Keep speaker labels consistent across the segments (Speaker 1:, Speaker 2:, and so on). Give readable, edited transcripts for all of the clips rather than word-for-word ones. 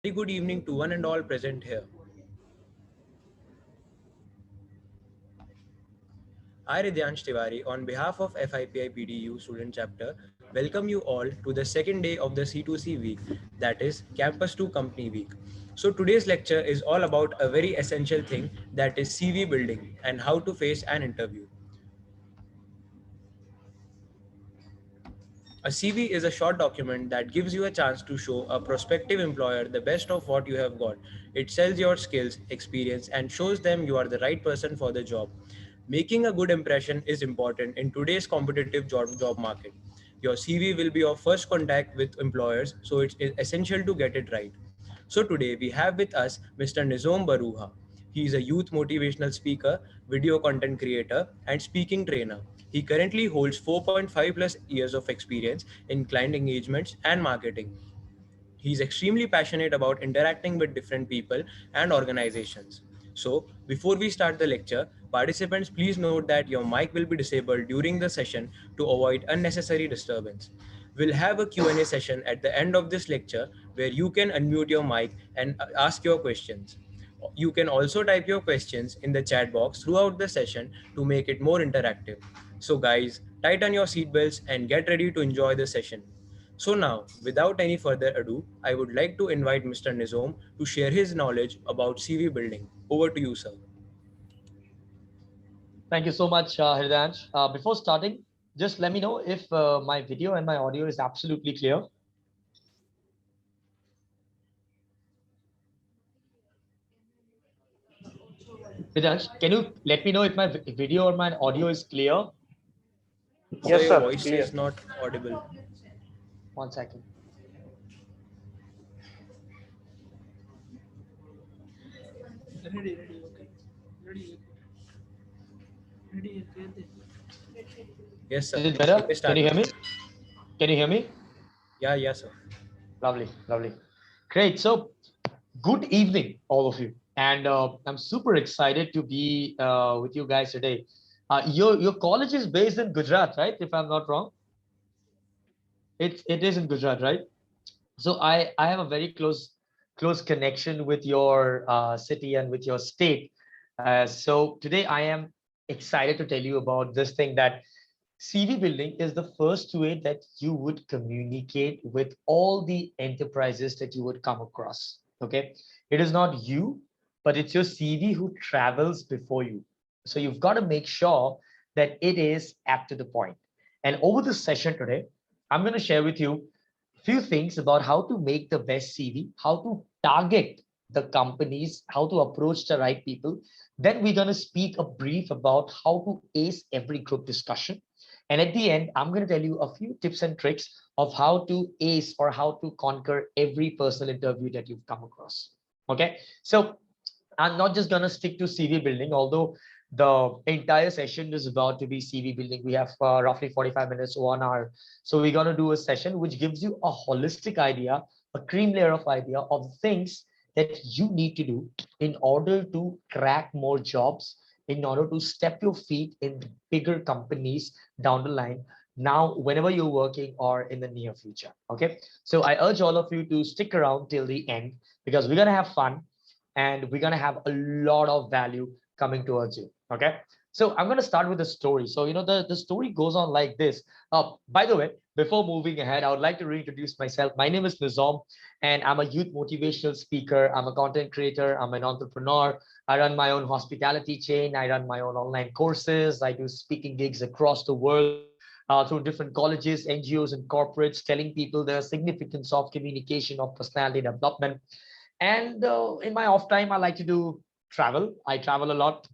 Speaker 1: Very good evening to one and all present here. I, Ridyansh Tiwari, on behalf of FIPI PDEU Student Chapter, welcome you all to the second day of the C2C week, that is Campus to Company Week. So today's lecture is all about a very essential thing, that is CV building and how to face an interview. A CV is a short document that gives you a chance to show a prospective employer the best of what you have got. It sells your skills, experience, and shows them you are the right person for the job. Making a good impression is important in today's competitive job market. Your CV will be your first contact with employers, so it's essential to get it right. So today we have with us Mr. Nizom Baruah. He is a youth motivational speaker, video content creator, and speaking trainer. He currently holds 4.5 plus years of experience in client engagements and marketing. He's extremely passionate about interacting with different people and organizations. So, before we start the lecture, participants please note that your mic will be disabled during the session to avoid unnecessary disturbance. We'll have a Q&A session at the end of this lecture where you can unmute your mic and ask your questions. You can also type your questions in the chat box throughout the session to make it more interactive. So guys, tighten your seatbelts and get ready to enjoy the session. So now, without any further ado, I would like to invite Mr. Nizom to share his knowledge about CV building. Over to you, sir.
Speaker 2: Thank you so much, Hridansh. Before starting, just let me know if my video and my audio is absolutely clear. Hridansh, can you let me know if my video or my audio is clear?
Speaker 1: Sir,
Speaker 3: Yes,
Speaker 1: your
Speaker 3: sir.
Speaker 1: voice
Speaker 3: Clear.
Speaker 1: is not audible.
Speaker 2: One second.
Speaker 1: Yes, sir.
Speaker 2: Is it
Speaker 1: You
Speaker 2: better?
Speaker 1: may
Speaker 2: Can
Speaker 1: start
Speaker 2: you
Speaker 1: now.
Speaker 2: hear me? Can you hear me?
Speaker 1: Yeah, yes, sir.
Speaker 2: Lovely, lovely. Great. So, good evening, all of you. And I'm super excited to be with you guys today. Your college is based in Gujarat, right? If I'm not wrong, it is in Gujarat, right? So I have a very close connection with your city and with your state. So today I am excited to tell you about this thing that CV building is the first way that you would communicate with all the enterprises that you would come across. Okay, it is not you, but it's your CV who travels before you. So you've got to make sure that it is apt to the point. And over this session today, I'm going to share with you few things about how to make the best CV, how to target the companies, how to approach the right people. Then we're going to speak a brief about how to ace every group discussion. And at the end, I'm going to tell you a few tips and tricks of how to ace or how to conquer every personal interview that you've come across. Okay. So I'm not just going to stick to CV building, although the entire session is about to be CV building. We have roughly 45 minutes to 1 hour. So we're going to do a session which gives you a holistic idea, a cream layer of idea of things that you need to do in order to crack more jobs, in order to step your feet in bigger companies down the line. Now, whenever you're working or in the near future. Okay. So I urge all of you to stick around till the end because we're going to have fun and we're going to have a lot of value coming towards you. Okay. So I'm going to start with a story. So, the story goes on like this. By the way, before moving ahead, I would like to reintroduce myself. My name is Nizom, and I'm a youth motivational speaker. I'm a content creator. I'm an entrepreneur. I run my own hospitality chain. I run my own online courses. I do speaking gigs across the world through different colleges, NGOs, and corporates, telling people the significance of communication, of personality development. And in my off time, I like to do travel. I travel a lot,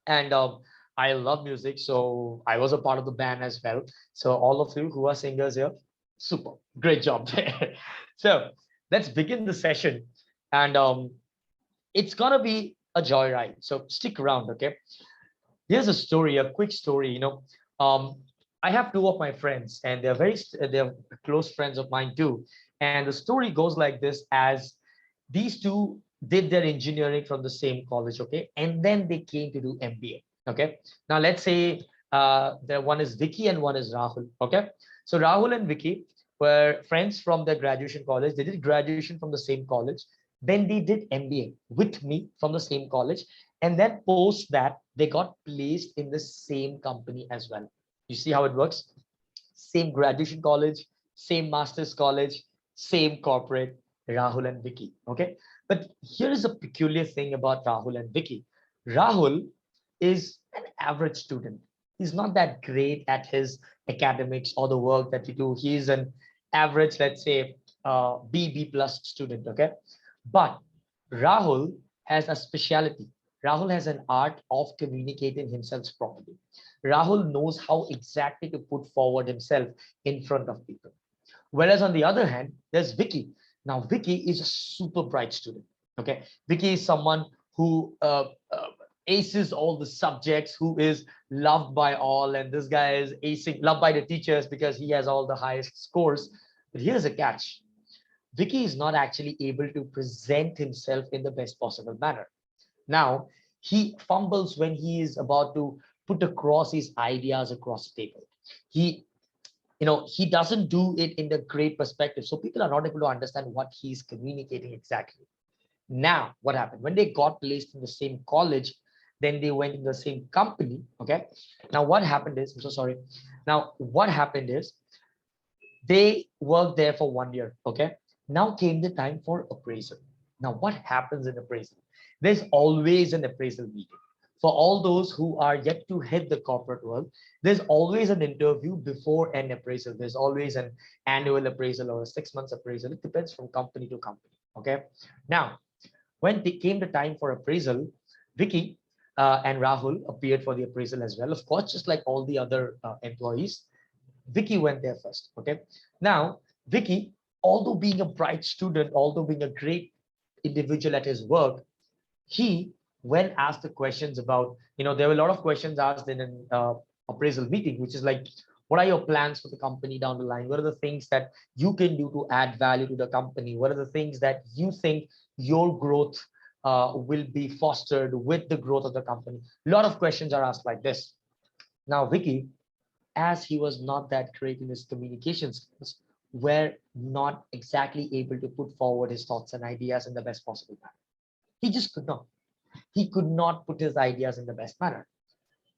Speaker 2: and I love music. So I was a part of the band as well. So all of you who are singers here, super, great job there. So let's begin the session, and it's gonna be a joyride. So stick around, okay? Here's a story, a quick story. I have two of my friends, and they're close friends of mine too. And the story goes like this: as these two did their engineering from the same college, okay, and then they came to do MBA. Okay, now let's say the one is Vicky and one is Rahul. Okay, so Rahul and Vicky were friends from their graduation college. They did graduation from the same college. Then they did MBA with me from the same college. And then post that, they got placed in the same company as well. You see how it works? Same graduation college, same master's college, same corporate, Rahul and Vicky. Okay. But here is a peculiar thing about Rahul and Vicky. Rahul is an average student. He's not that great at his academics or the work that he do. He's an average, let's say, B plus student. Okay. But Rahul has a speciality. Rahul has an art of communicating himself properly. Rahul knows how exactly to put forward himself in front of people. Whereas on the other hand, there's Vicky. Now, Vicky is a super bright student. Okay, Vicky is someone who aces all the subjects, who is loved by all, and this guy is acing, loved by the teachers because he has all the highest scores. But here's a catch: Vicky is not actually able to present himself in the best possible manner. Now, he fumbles when he is about to put across his ideas across the table. He, he doesn't do it in the great perspective. So people are not able to understand what he's communicating exactly. Now, what happened? When they got placed in the same college, then they went in the same company. Okay. Now, what happened is, I'm so sorry. Now, what happened is they worked there for 1 year. Okay. Now came the time for appraisal. Now, what happens in appraisal? There's always an appraisal meeting. For all those who are yet to hit the corporate world, there's always an interview before an appraisal. There's always an annual appraisal or a 6 months appraisal. It depends from company to company. Okay. Now, when it came the time for appraisal, Vicky and Rahul appeared for the appraisal as well. Of course, just like all the other employees, Vicky went there first. Okay. Now, Vicky, although being a bright student, although being a great individual at his work, he, when asked the questions about, there were a lot of questions asked in an appraisal meeting, which is like, what are your plans for the company down the line? What are the things that you can do to add value to the company? What are the things that you think your growth will be fostered with the growth of the company? A lot of questions are asked like this. Now, Vicky, as he was not that great in his communication skills, were not exactly able to put forward his thoughts and ideas in the best possible manner. He just could not. He could not put his ideas in the best manner.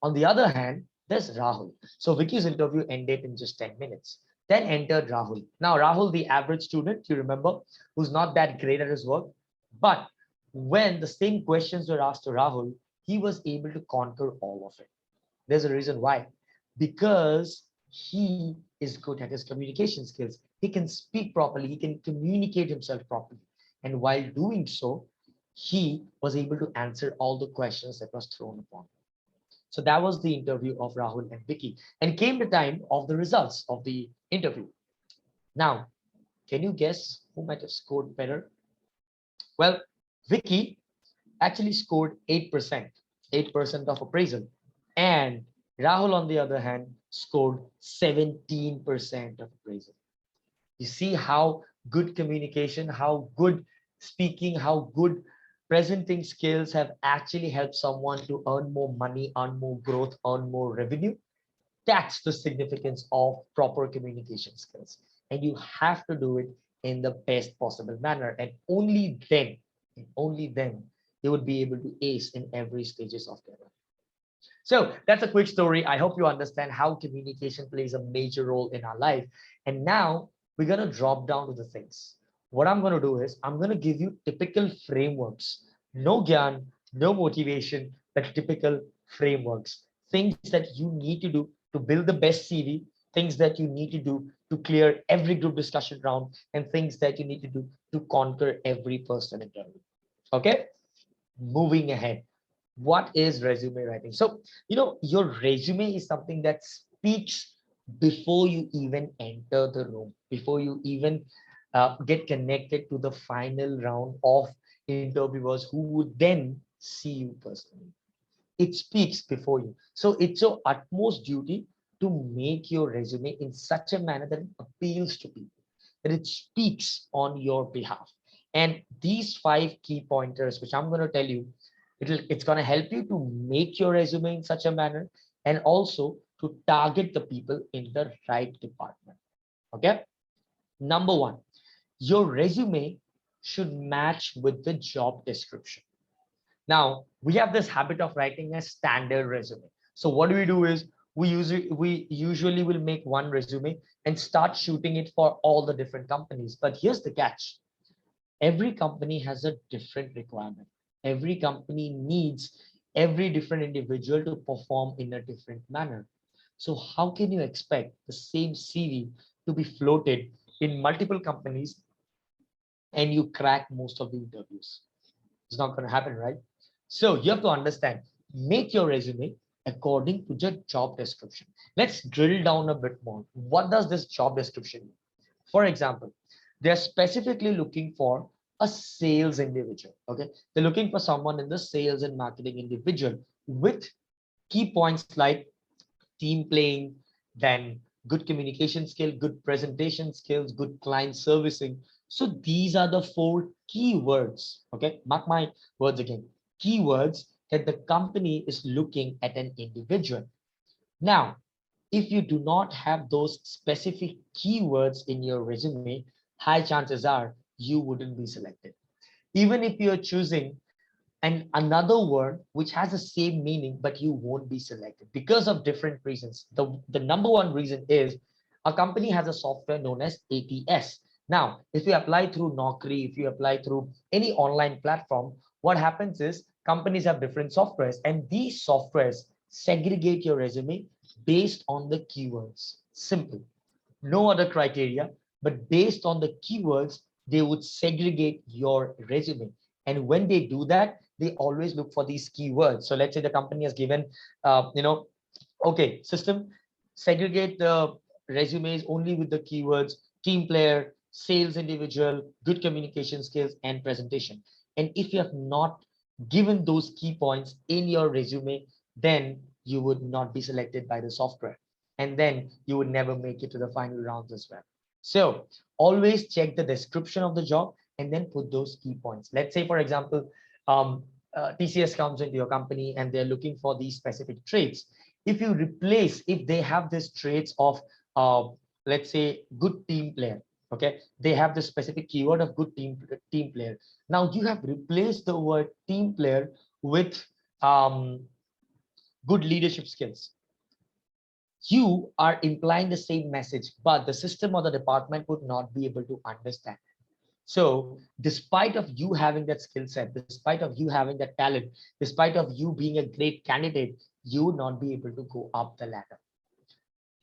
Speaker 2: On the other hand, there's Rahul. So Vicky's interview ended in just 10 minutes. Then entered Rahul. Now, Rahul, the average student, you remember, who's not that great at his work. But when the same questions were asked to Rahul, he was able to conquer all of it. There's a reason why. Because he is good at his communication skills. He can speak properly. He can communicate himself properly. And while doing so, he was able to answer all the questions that was thrown upon him. So that was the interview of Rahul and Vicky. And came the time of the results of the interview. Now, can you guess who might have scored better? Well, Vicky actually scored 8%, 8% of appraisal. And Rahul, on the other hand, scored 17% of appraisal. You see how good communication, how good speaking, how good presenting skills have actually helped someone to earn more money, earn more growth, earn more revenue. That's the significance of proper communication skills. And you have to do it in the best possible manner. And only then, you would be able to ace in every stages of their life. So that's a quick story. I hope you understand how communication plays a major role in our life. And now we're going to drop down to the things. What I'm going to do is I'm going to give you typical frameworks. No gyan, no motivation, but typical frameworks. Things that you need to do to build the best CV, things that you need to do to clear every group discussion round, and things that you need to do to conquer every person interview. Okay? Moving ahead, what is resume writing? So your resume is something that speaks before you even enter the room, before you even get connected to the final round of interviewers who would then see you personally. It speaks before you. So it's your utmost duty to make your resume in such a manner that it appeals to people, that it speaks on your behalf. And these 5 key pointers, which I'm going to tell you, it's going to help you to make your resume in such a manner, and also to target the people in the right department. Okay. Number one, your resume should match with the job description. Now, we have this habit of writing a standard resume. So what do we do is we usually will make one resume and start shooting it for all the different companies. But here's the catch. Every company has a different requirement. Every company needs every different individual to perform in a different manner. So how can you expect the same CV to be floated in multiple companies and you crack most of the interviews? It's not going to happen, right? So you have to understand, make your resume according to the job description. Let's drill down a bit more. What does this job description mean? For example, they're specifically looking for a sales individual. Okay, they're looking for someone in the sales and marketing individual with key points like team playing, then good communication skill, good presentation skills, good client servicing. So these are the four keywords. Okay, mark my words again. Keywords that the company is looking at an individual. Now, if you do not have those specific keywords in your resume, high chances are you wouldn't be selected. Even if you're choosing and another word which has the same meaning, but you won't be selected because of different reasons. The number one reason is a company has a software known as ATS. Now, if you apply through Naukri, if you apply through any online platform, what happens is companies have different softwares, and these softwares segregate your resume based on the keywords. Simple. No other criteria, but based on the keywords, they would segregate your resume. And when they do that, they always look for these keywords. So let's say the company has given, okay, system, segregate the resumes only with the keywords team player, sales individual, good communication skills, and presentation. And if you have not given those key points in your resume, then you would not be selected by the software. And then you would never make it to the final rounds as well. So always check the description of the job and then put those key points. Let's say, for example, TCS comes into your company and they're looking for these specific traits. If they have these traits of, let's say, good team player, okay, they have the specific keyword of good team player. Now you have replaced the word team player with um, good leadership skills. You are implying the same message, but the system or the department would not be able to understand. So despite of you having that skill set, despite of you having that talent, despite of you being a great candidate, you would not be able to go up the ladder.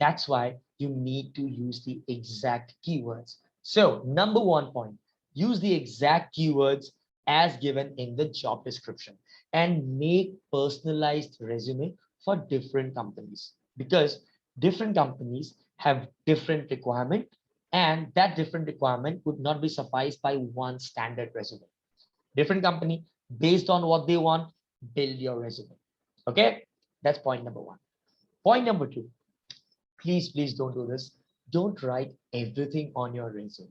Speaker 2: That's why you need to use the exact keywords. So number one point, use the exact keywords as given in the job description and make personalized resume for different companies, because different companies have different requirement, and that different requirement would not be sufficed by one standard resume. Different company, based on what they want, build your resume. Okay, that's point number one. Point number two, please don't do this. Don't write everything on your resume.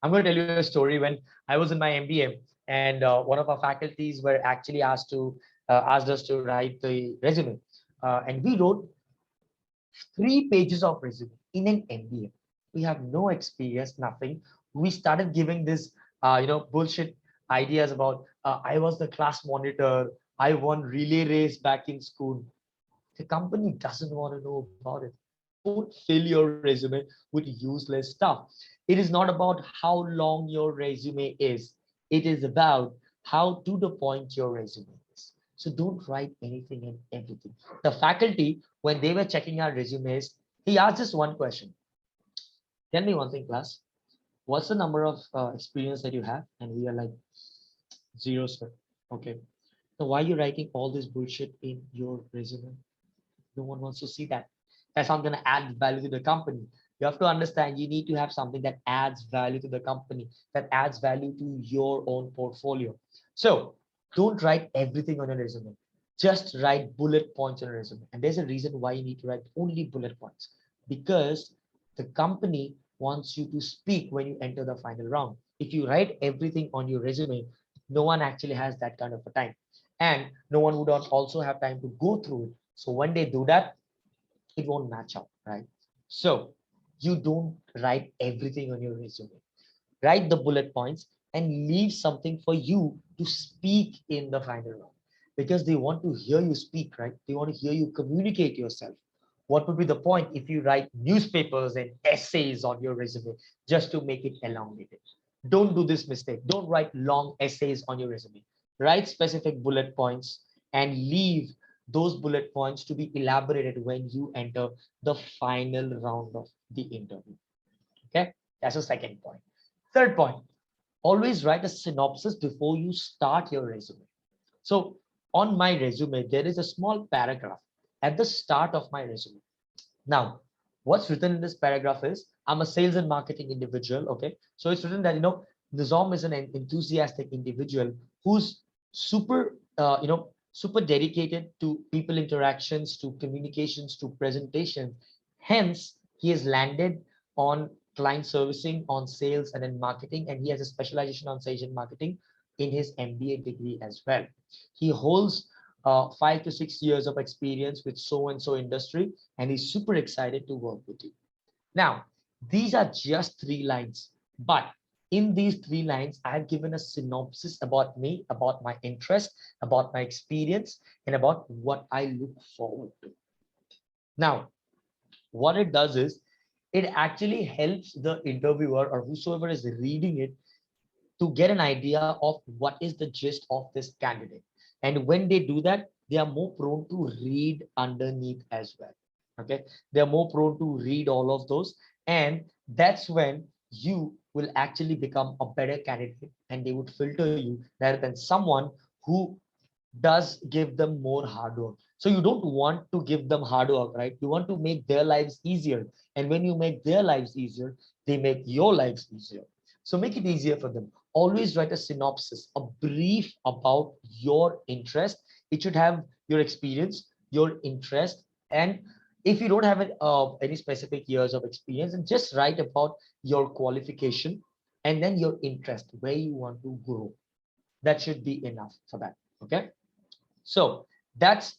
Speaker 2: I'm going to tell you a story. When I was in my MBA, and one of our faculties were actually asked us to write the resume, and we wrote 3 pages of resume in an MBA. We have no experience, nothing. We started giving this, bullshit ideas about I was the class monitor, I won relay race back in school. The company doesn't want to know about it. Don't fill your resume with useless stuff. It is not about how long your resume is. It is about how to the point your resume is. So don't write anything and everything. The faculty, when they were checking our resumes, he asked us one question. Tell me one thing, class. What's the number of experience that you have? And we are like, zero, sir. Okay. So why are you writing all this bullshit in your resume? No one wants to see that. That's not going to add value to the company. You have to understand, you need to have something that adds value to the company, that adds value to your own portfolio. So don't write everything on your resume. Just write bullet points on your resume. And there's a reason why you need to write only bullet points, because the company wants you to speak when you enter the final round. If you write everything on your resume, no one actually has that kind of a time. And no one would also have time to go through it. So when they do that, it won't match up, right? So you don't write everything on your resume. Write the bullet points, and leave something for you to speak in the final round, because they want to hear you speak, right? They want to hear you communicate yourself. What would be the point if you write newspapers and essays on your resume just to make it elongated? Don't do this mistake. Don't write long essays on your resume. Write specific bullet points and leave those bullet points to be elaborated when you enter the final round of the interview. Okay, that's the second point. Third point, always write a synopsis before you start your resume. So on my resume, there is a small paragraph at the start of my resume. Now, what's written in this paragraph is, I'm a sales and marketing individual. Okay, so it's written that, Nizam is an enthusiastic individual who's super dedicated to people interactions, to communications, to presentation. Hence, he has landed on client servicing, on sales, and in marketing, and he has a specialization on sales and marketing in his MBA degree as well. He holds 5 to 6 years of experience with so and so industry, and he's super excited to work with you. Now, these are just 3 lines, but in these 3 lines, I have given a synopsis about me, about my interest, about my experience, and about what I look forward to. Now, what it does is, it actually helps the interviewer or whosoever is reading it to get an idea of what is the gist of this candidate. And when they do that, they are more prone to read underneath as well. Okay, they are more prone to read all of those, and that's when you will actually become a better candidate, and they would filter you rather than someone who does give them more hard work. So you don't want to give them hard work, right? You want to make their lives easier. And when you make their lives easier, they make your lives easier. So make it easier for them. Always write a synopsis, a brief about your interest. It should have your experience, your interest, and if you don't have any specific years of experience, then just write about your qualification and then your interest, where you want to grow. That should be enough for that. Okay. So that's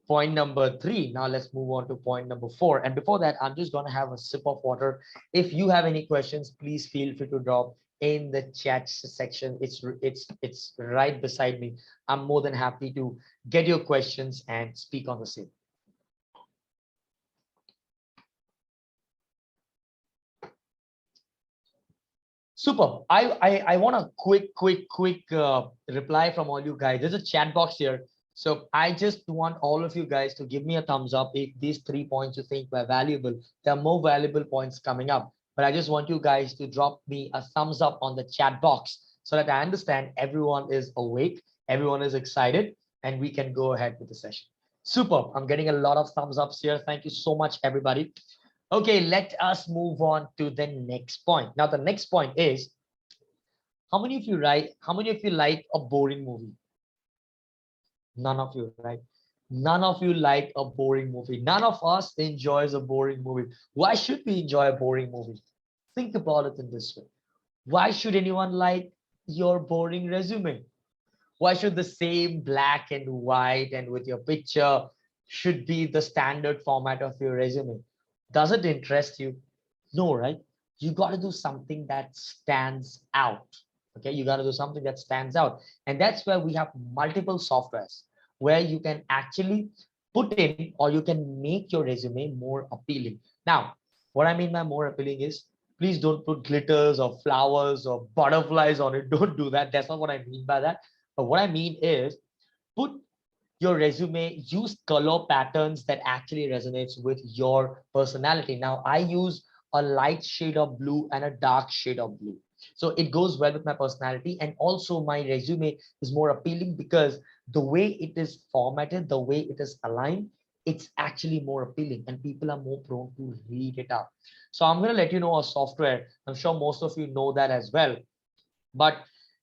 Speaker 2: point number 3. Now let's move on to point number 4. And before that, I'm just going to have a sip of water. If you have any questions, please feel free to drop in the chat section. It's right beside me. I'm more than happy to get your questions and speak on the same. Super. I want a quick reply from all you guys. There's a chat box here. So I just want all of you guys to give me a thumbs up if these 3 points you think were valuable. There are more valuable points coming up, but I just want you guys to drop me a thumbs up on the chat box so that I understand everyone is awake, everyone is excited, and we can go ahead with the session. Super. I'm getting a lot of thumbs ups here. Thank you so much, everybody. Okay, let us move on to the next point. Now, the next point is, how many of you like a boring movie? None of you, right? None of you like a boring movie. None of us enjoys a boring movie. Why should we enjoy a boring movie? Think about it in this way. Why should anyone like your boring resume? Why should the same black and white and with your picture should be the standard format of your resume? Does it interest you? No, right? You got to do something that stands out. Okay, you got to do something that stands out. And that's where we have multiple softwares where you can actually put in, or you can make your resume more appealing. Now, what I mean by more appealing is, please don't put glitters or flowers or butterflies on it. Don't do that. That's not what I mean by that. But what I mean is, put your resume, use color patterns that actually resonates with your personality. Now, I use a light shade of blue and a dark shade of blue. So it goes well with my personality, and also my resume is more appealing because the way it is formatted, the way it is aligned, it's actually more appealing and people are more prone to read it out. So I'm going to let you know a software. I'm sure most of you know that as well. But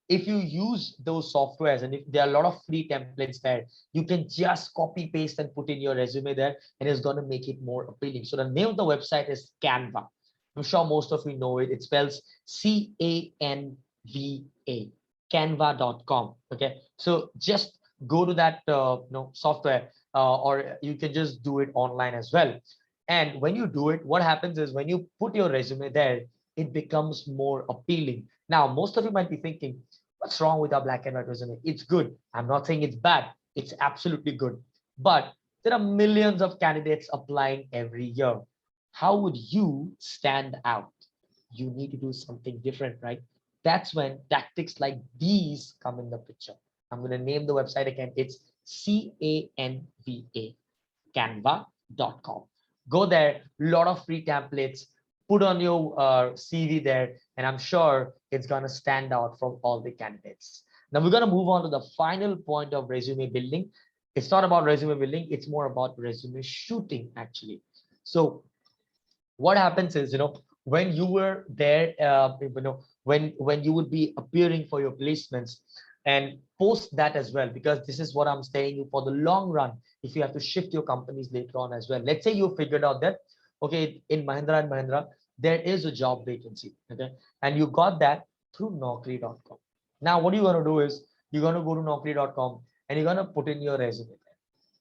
Speaker 2: if you use those softwares, and if there are a lot of free templates there, you can just copy paste and put in your resume there, and it's going to make it more appealing. So the name of the website is Canva. I'm sure most of you know it. It spells Canva, canva.com. Okay, so just go to that software, or you can just do it online as well. And when you do it, what happens is, when you put your resume there, it becomes more appealing. Now, most of you might be thinking, what's wrong with our black and white resume? It's good. I'm not saying it's bad. It's absolutely good. But there are millions of candidates applying every year. How would you stand out? You need to do something different, right? That's when tactics like these come in the picture. I'm going to name the website again. It's Canva, canva.com. Go there, lot of free templates, put on your CV there, and I'm sure it's going to stand out from all the candidates. Now we're going to move on to the final point of resume building. It's not about resume building, it's more about resume shooting actually. So what happens is, when you were there, when you would be appearing for your placements, and post that as well, because this is what I'm telling you, for the long run, if you have to shift your companies later on as well. Let's say you figured out that, okay, in Mahindra and Mahindra there is a job vacancy, okay, and you got that through naukri.com. Now what you're going to do is, you're going to go to naukri.com and you're going to put in your resume there.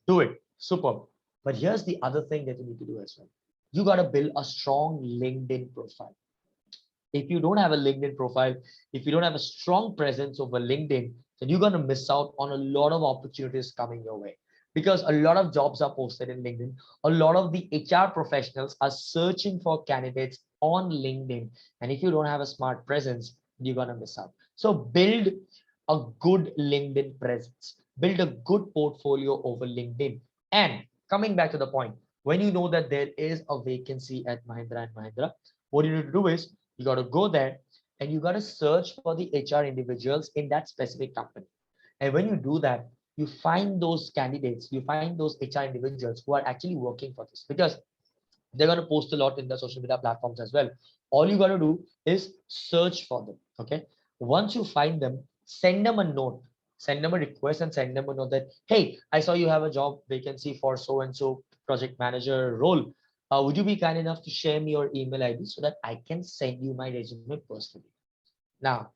Speaker 2: Do it, superb. But here's the other thing that you need to do as well. You got to build a strong LinkedIn profile. If you don't have a LinkedIn profile, if you don't have a strong presence over LinkedIn, then you're going to miss out on a lot of opportunities coming your way, because a lot of jobs are posted in LinkedIn. A lot of the HR professionals are searching for candidates on LinkedIn. And if you don't have a smart presence, you're going to miss out. So build a good LinkedIn presence, build a good portfolio over LinkedIn. And coming back to the point, when you know that there is a vacancy at Mahindra and Mahindra, what you need to do is, you got to go there and you got to search for the HR individuals in that specific company. And when you do that, you find those candidates, you find those HR individuals who are actually working for this, because they're going to post a lot in the social media platforms as well. All you got to do is search for them. Okay. Once you find them, send them a note, send them a request and send them a note that, hey, I saw you have a job vacancy for so and so project manager role. Would you be kind enough to share me your email ID so that I can send you my resume personally? Now,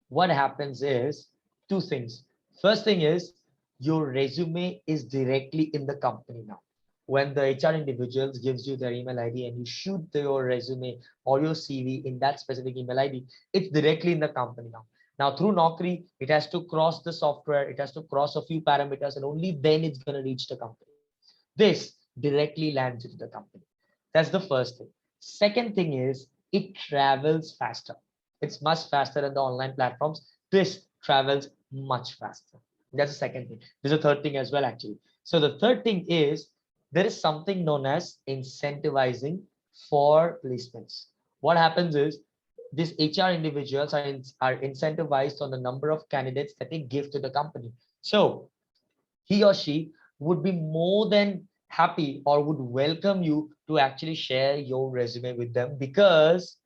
Speaker 2: what happens is two things. First thing is, your resume is directly in the company now. When the HR individuals gives you their email ID and you shoot your resume or your CV in that specific email ID, it's directly in the company now. Now through Naukri, it has to cross the software, it has to cross a few parameters, and only then it's going to reach the company. This directly lands into the company. That's the first thing. Second thing is, it travels faster. It's much faster than the online platforms. This travels much faster. That's the second thing. There's a third thing as well, actually. So the third thing is, there is something known as incentivizing for placements. What happens is, these HR individuals are incentivized on the number of candidates that they give to the company. So he or she would be more than happy or would welcome you to actually share your resume with them, because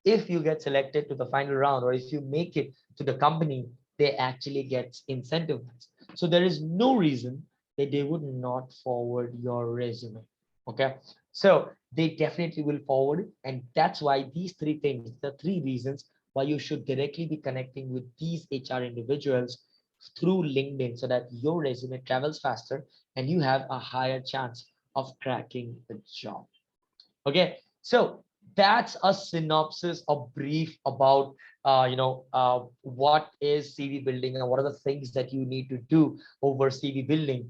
Speaker 2: if you get selected to the final round or if you make it to the company, they actually get incentivized. So there is no reason that they would not forward your resume. Okay, so they definitely will forward, and that's why these three things, the three reasons why you should directly be connecting with these HR individuals through LinkedIn, so that your resume travels faster and you have a higher chance of cracking the job. Okay, so that's a synopsis, a brief about what is CV building and what are the things that you need to do over CV building.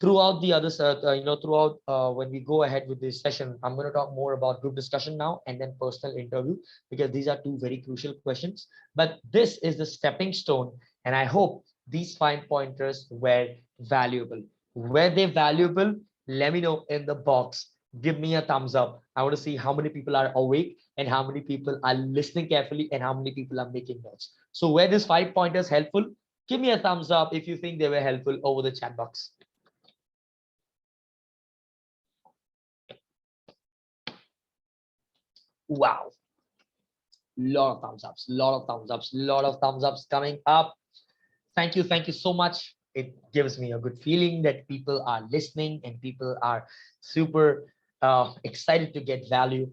Speaker 2: Throughout the other throughout when we go ahead with this session, I'm going to talk more about group discussion now and then personal interview, because these are two very crucial questions. But this is the stepping stone, and I hope these 5 pointers were valuable. Were they valuable? Let me know in the box. Give me a thumbs up. I want to see how many people are awake and how many people are listening carefully and how many people are making notes. So were these 5 pointers helpful? Give me a thumbs up if you think they were helpful over the chat box. Wow. Lot of thumbs ups, lot of thumbs ups, lot of thumbs ups coming up. Thank you so much. It gives me a good feeling that people are listening and people are super excited to get value.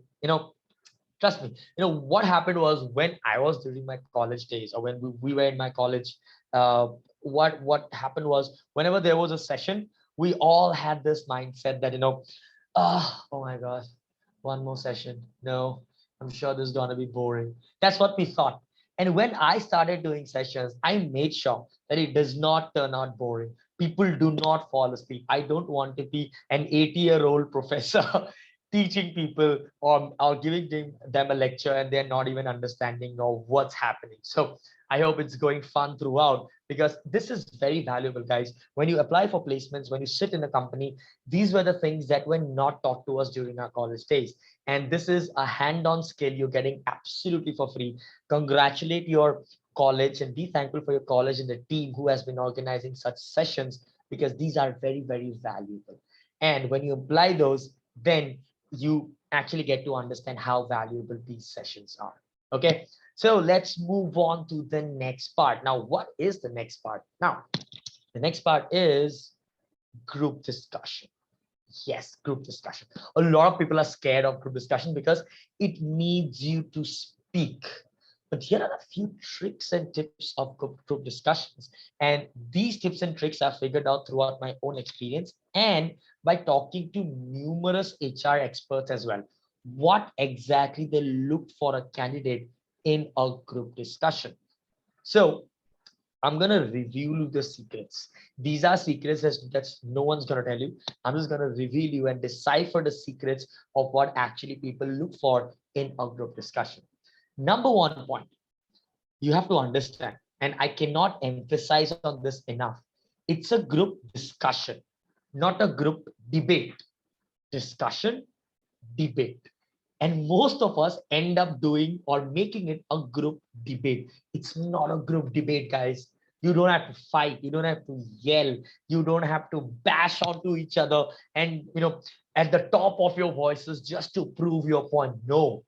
Speaker 2: Trust me, what happened was, when I was during my college days, or when we were in my college, uh, what happened was, whenever there was a session, we all had this mindset that, oh my gosh, one more session. No, I'm sure this is going to be boring. That's what we thought. And when I started doing sessions, I made sure that it does not turn out boring. People do not fall asleep. I don't want to be an 80-year-old professor teaching people, or giving them a lecture and they're not even understanding of what's happening. So I hope it's going fun throughout, because this is very valuable, guys. When you apply for placements, when you sit in a company, these were the things that were not taught to us during our college days. And this is a hand-on skill you're getting absolutely for free. Congratulate your college and be thankful for your college and the team who has been organizing such sessions, because these are very, very valuable. And when you apply those, then you actually get to understand how valuable these sessions are. Okay, so let's move on to the next part. Now, what is the next part? Now, the next part is group discussion. Yes, group discussion. A lot of people are scared of group discussion because it needs you to speak. But here are a few tricks and tips of group discussions. And these tips and tricks I've figured out throughout my own experience and by talking to numerous HR experts as well. What exactly they look for a candidate in a group discussion. So I'm gonna review the secrets. These are secrets that's no one's gonna tell you. I'm just gonna reveal you and decipher the secrets of what actually people look for in a group discussion. Number one point, you have to understand, and I cannot emphasize on this enough. It's a group discussion, not a group debate. Discussion, debate. And most of us end up doing or making it a group debate. It's not a group debate, guys. You don't have to fight. You don't have to yell. You don't have to bash onto each other and, at the top of your voices just to prove your point. No,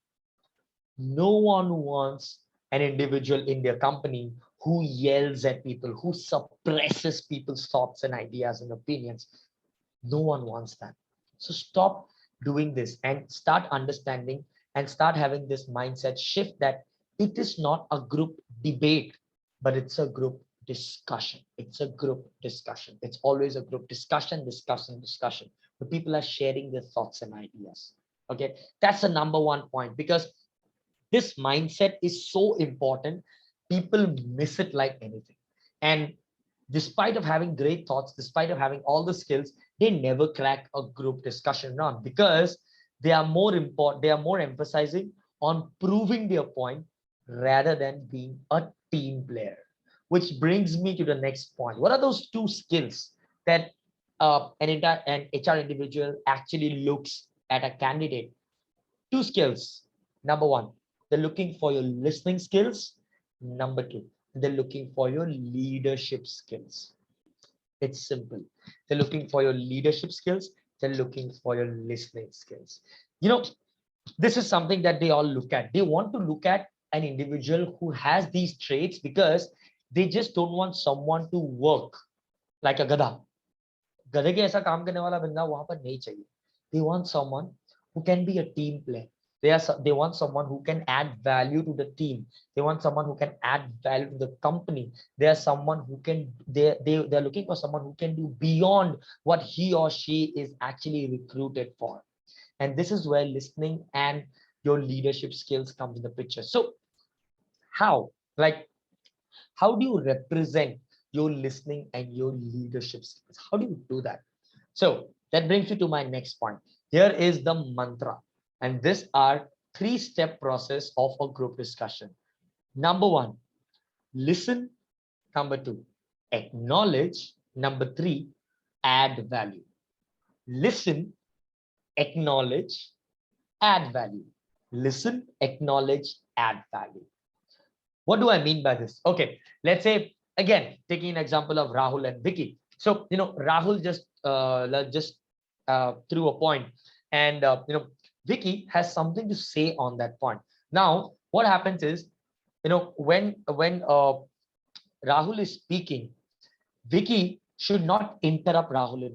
Speaker 2: no one wants an individual in their company who yells at people, who suppresses people's thoughts and ideas and opinions. No one wants that. So stop doing this and start understanding and start having this mindset shift that it is not a group debate, but it's a group discussion. It's a group discussion. It's always a group discussion, discussion, discussion. The people are sharing their thoughts and ideas. Okay, that's the number one point, because this mindset is so important. People miss it like anything. And despite of having great thoughts, despite of having all the skills, they never crack a group discussion round, because they are more emphasizing on proving their point rather than being a team player. Which brings me to the next point. What are those two skills that an HR individual actually looks at a candidate? Two skills. Number one, they're looking for your listening skills. Number two, they're looking for your leadership skills. It's simple. They're looking for your leadership skills. They're looking for your listening skills. You know, this is something that they all look at. They want to look at an individual who has these traits, because they just don't want someone to work like a gada. गधे के ऐसा काम करने वाला बंदा वहां पर नहीं चाहिए. They want someone who can be a team player. They want someone who can add value to the team. They want someone who can add value to the company. They're looking for someone who can do beyond what he or she is actually recruited for. And this is where listening and your leadership skills comes in the picture. So how? Like, how do you represent your listening and your leadership skills? How do you do that? So that brings me to my next point. Here is the mantra. And these are three-step process of a group discussion. Number one, listen. Number two, acknowledge. Number three, add value. Listen, acknowledge, add value. Listen, acknowledge, add value. What do I mean by this? Okay, let's say, again, taking an example of Rahul and Vicky. So, Rahul just threw a point, and Vicky has something to say on that point. Now, what happens is, when Rahul is speaking, Vicky should not interrupt Rahul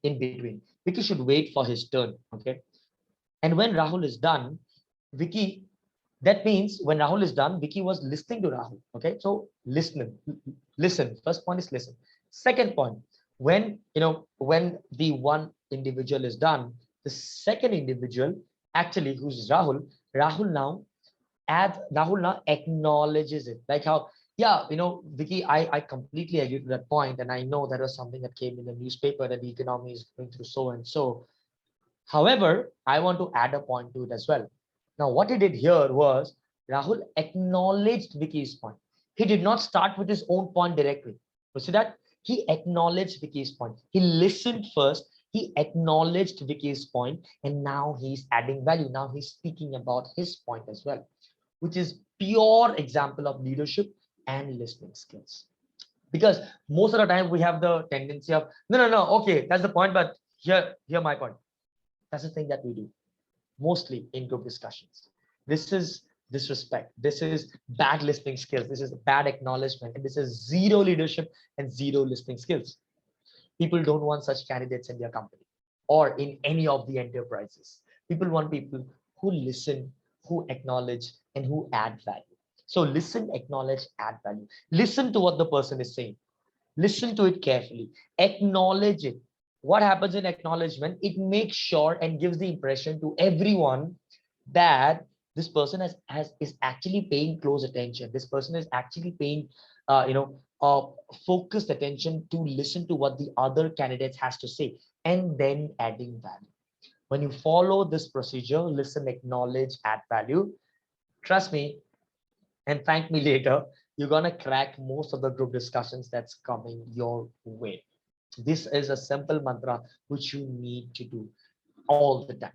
Speaker 2: in between. Vicky should wait for his turn. Okay, and when Rahul is done, Vicky that means when Rahul is done, Vicky was listening to Rahul. Okay, so listen. First point is listen. Second point, when the one individual is done, the second individual, actually who's Rahul, Rahul now Rahul now acknowledges it. Like how, yeah, Vicky, I completely agree to that point, and I know that was something that came in the newspaper that the economy is going through so and so. However, I want to add a point to it as well. Now, what he did here was Rahul acknowledged Vicky's point. He did not start with his own point directly. You see that? He acknowledged Vicky's point. He listened first. He acknowledged Vicky's point, and now he's adding value. Now he's speaking about his point as well, which is pure example of leadership and listening skills. Because most of the time we have the tendency of no, okay, that's the point, but here my point. That's the thing that we do mostly in group discussions. This is disrespect. This is bad listening skills. This is bad acknowledgement. And this is zero leadership and zero listening skills. People don't want such candidates in their company or in any of the enterprises. People want people who listen, who acknowledge, and who add value. So listen, acknowledge, add value. Listen to what the person is saying. Listen to it carefully. Acknowledge it. What happens in acknowledgement? It makes sure and gives the impression to everyone that this person is actually paying close attention. This person is actually paying, focused attention to listen to what the other candidates has to say, and then adding value. When you follow this procedure, listen, acknowledge, add value, trust me, and thank me later, you're gonna crack most of the group discussions that's coming your way. This is a simple mantra which you need to do all the time.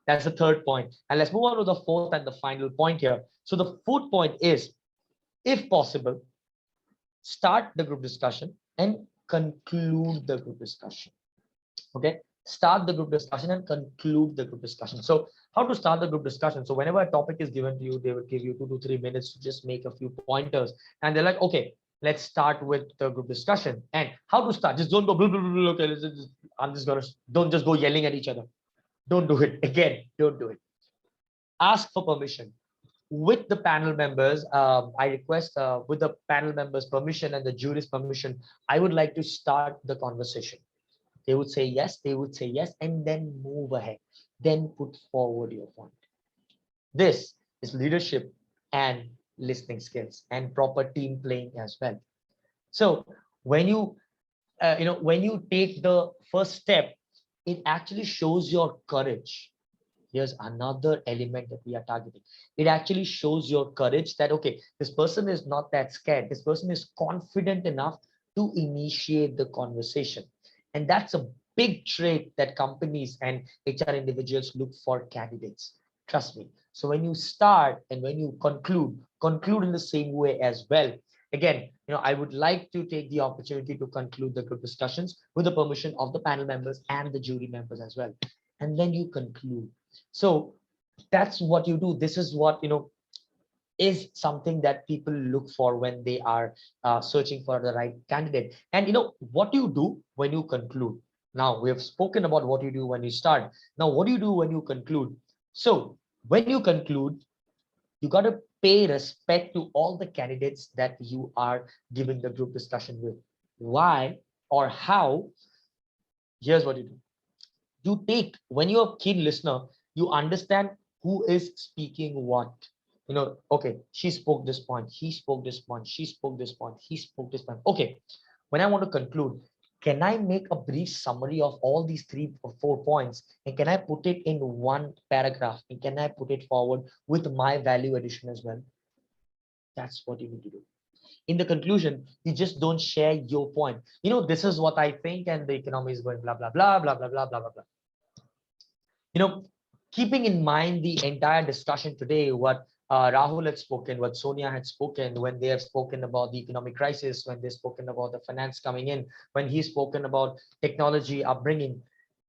Speaker 2: That's the third point. And let's move on to the fourth and the final point here. So the fourth point is, if possible, start the group discussion and conclude the group discussion. Okay, start the group discussion and conclude the group discussion. So how to start the group discussion? So whenever a topic is given to you, they will give you 2 to 3 minutes to just make a few pointers, and they're like, okay, let's start with the group discussion. And how to start? Just don't go blah, blah, blah, blah, okay, I'm just gonna, don't just go yelling at each other. Don't do it. Again, don't do it. Ask for permission with the panel members. I request, with the panel members permission and the jury's permission, I would like to start the conversation. They would say yes, they would say yes, and then move ahead. Then put forward your point. This is leadership and listening skills and proper team playing as well. So when when you take the first step, it actually shows your courage. Here's another element that we are targeting. It actually shows your courage that, okay, this person is not that scared. This person is confident enough to initiate the conversation. And that's a big trait that companies and HR individuals look for candidates. Trust me. So when you start and when you conclude in the same way as well. Again, I would like to take the opportunity to conclude the group discussions with the permission of the panel members and the jury members as well. And then you conclude. So that's what you do. This is what, is something that people look for when they are searching for the right candidate. And what do you do when you conclude? Now we have spoken about what you do when you start. Now, what do you do when you conclude? So when you conclude, you got to pay respect to all the candidates that you are giving the group discussion with. Why or how? Here's what you do. You take, when you're a keen listener, you understand who is speaking what. Okay, she spoke this point, he spoke this point, she spoke this point, he spoke this point. Okay, when I want to conclude, can I make a brief summary of all these 3 or 4 points, and can I put it in one paragraph, and can I put it forward with my value addition as well? That's what you need to do. In the conclusion, you just don't share your point. This is what I think, and the economy is going blah blah blah blah blah blah blah blah blah. Keeping in mind the entire discussion today, what Rahul had spoken, what Sonia had spoken, when they have spoken about the economic crisis, when they've spoken about the finance coming in, when he's spoken about technology upbringing,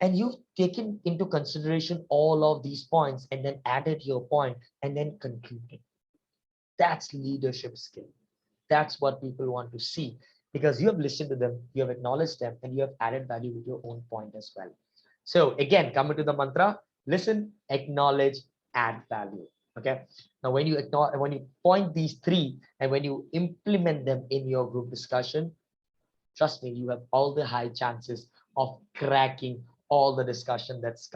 Speaker 2: and you've taken into consideration all of these points and then added your point and then concluded. That's leadership skill. That's what people want to see, because you have listened to them, you have acknowledged them, and you have added value with your own point as well. So again, coming to the mantra, listen, acknowledge, add value. Okay. Now, when you acknowledge, when you point these 3, and when you implement them in your group discussion, trust me, you have all the high chances of cracking all the discussion that's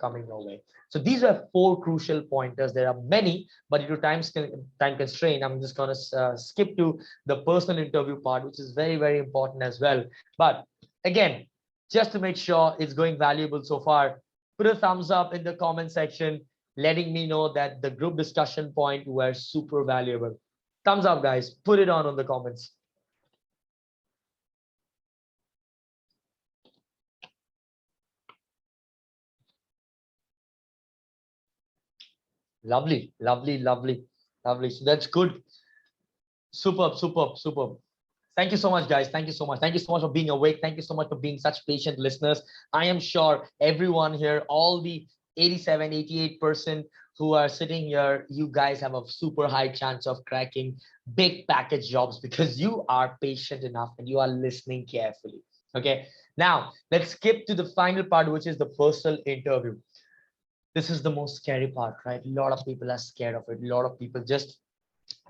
Speaker 2: coming your way. So these are 4 crucial pointers. There are many, but due to time constraint, I'm just going to skip to the personal interview part, which is very, very important as well. But again, just to make sure it's going valuable so far, put a thumbs up in the comment section, letting me know that the group discussion point were super valuable. Thumbs up, guys. Put it on the comments. Lovely, lovely, lovely, lovely. So that's good. Superb, superb, superb. Thank you so much, guys. Thank you so much. Thank you so much for being awake. Thank you so much for being such patient listeners. I am sure everyone here, all the 87, 88% who are sitting here, you guys have a super high chance of cracking big package jobs because you are patient enough and you are listening carefully. Okay. Now let's skip to the final part, which is the personal interview. This is the most scary part, right? A lot of people are scared of it. A lot of people just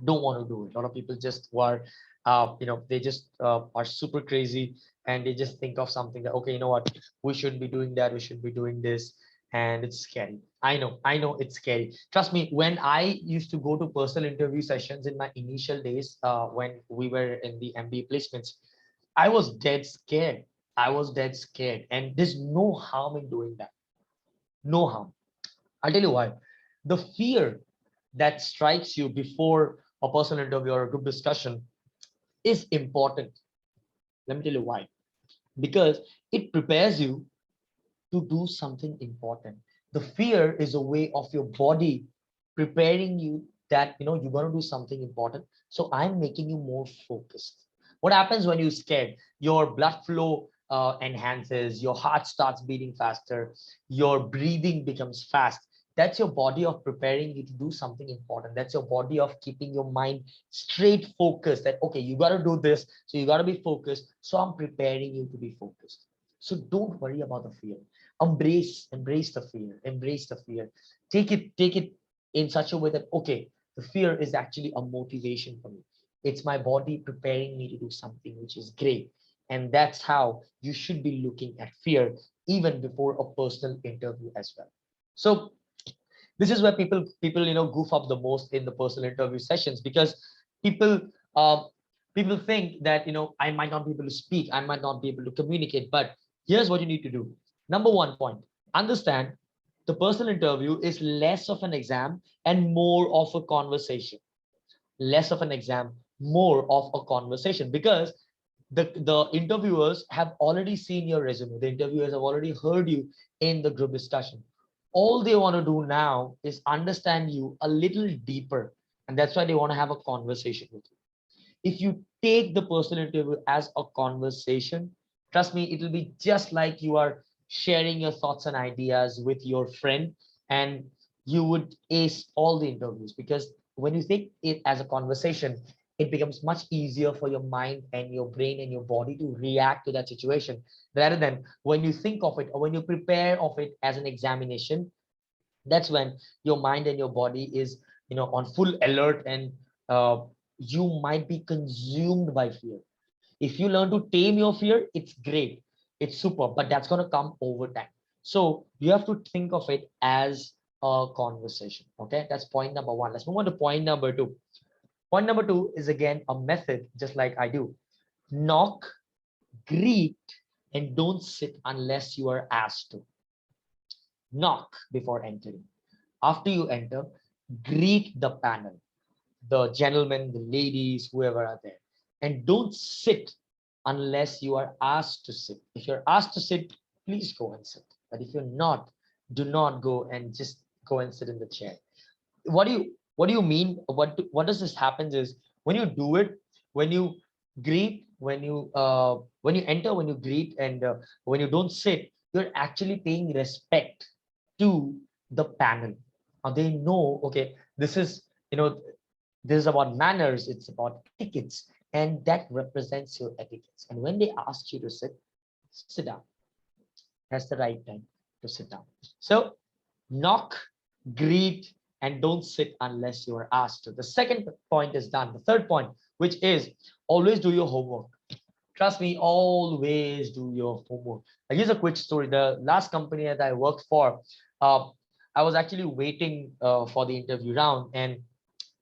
Speaker 2: don't want to do it. A lot of people just are, they just are super crazy and they just think of something that, okay, you know what, we shouldn't be doing that. We should be doing this. And it's scary. I know it's scary. Trust me, when I used to go to personal interview sessions in my initial days, when we were in the MBA placements, I was dead scared. I was dead scared. And there's no harm in doing that. No harm. I'll tell you why. The fear that strikes you before a personal interview or a group discussion is important. Let me tell you why. Because it prepares you to do something important. The fear is a way of your body preparing you that you're going to do something important. So I'm making you more focused. What happens when you're scared? Your blood flow enhances, your heart starts beating faster, your breathing becomes fast. That's your body of preparing you to do something important. That's your body of keeping your mind straight focused, that okay, you got to do this, so you got to be focused. So I'm preparing you to be focused. So don't worry about the fear. Embrace the fear. Embrace the fear. Take it in such a way that okay, the fear is actually a motivation for me. It's my body preparing me to do something which is great. And that's how you should be looking at fear even before a personal interview as well. So this is where people goof up the most in the personal interview sessions, because people uh, people think that I might not be able to speak, I might not be able to communicate. But here's what you need to do. Number one point, understand the personal interview is less of an exam and more of a conversation. Less of an exam, more of a conversation, because the interviewers have already seen your resume. The interviewers have already heard you in the group discussion. All they want to do now is understand you a little deeper, and that's why they want to have a conversation with you. If you take the personal interview as a conversation, trust me, it will be just like you are sharing your thoughts and ideas with your friend, and you would ace all the interviews. Because when you take it as a conversation, it becomes much easier for your mind and your brain and your body to react to that situation, rather than when you think of it or when you prepare of it as an examination. That's when your mind and your body is on full alert, and uh, you might be consumed by fear. If you learn to tame your fear, it's great, it's super, but that's going to come over time. So you have to think of it as a conversation. Okay, that's point number one. Let's move on to point number two. Point number two is again a method, just like I do. Knock, greet, and don't sit unless you are asked to. Knock before entering. After you enter, greet the panel, the gentlemen, the ladies, whoever are there. And don't sit unless you are asked to sit. If you're asked to sit, please go and sit. But if you're not, do not go and just go and sit in the chair. What do you mean? What does this happen is, when you do it, when you greet, when you enter, when you greet, and when you don't sit, you're actually paying respect to the panel. Now they know, okay, this is about manners, it's about etiquettes, and that represents your etiquettes. And when they ask you to sit, sit down. That's the right time to sit down. So knock, greet, and don't sit unless you are asked to. The second point is done. The third point, which is always do your homework. Trust me, always do your homework. Here's a quick story. The last company that I worked for, uh, I was actually waiting for the interview round, and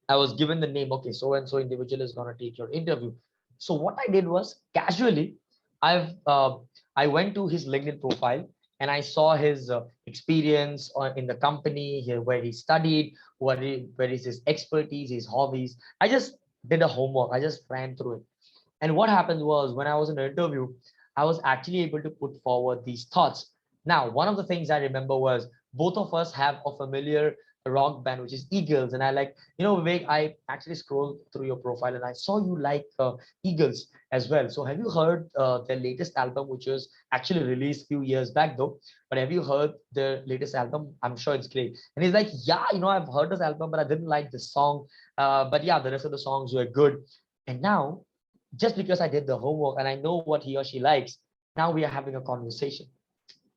Speaker 2: I was given the name. Okay, so and so individual is gonna take your interview. So what I did was casually, I've I went to his LinkedIn profile and I saw his experience in the company, where he studied, where is his expertise, his hobbies. I just did a homework. I just ran through it. And what happened was when I was in an interview, I was actually able to put forward these thoughts. Now, one of the things I remember was both of us have a familiar rock band, which is Eagles. And I like, Vivek, I actually scrolled through your profile and I saw you like Eagles as well. So have you heard their latest album, which was actually released a few years back though? But have you heard their latest album? I'm sure it's great. And he's like, yeah, I've heard this album, but I didn't like this song. But yeah, the rest of the songs were good. And now, just because I did the homework and I know what he or she likes, now we are having a conversation.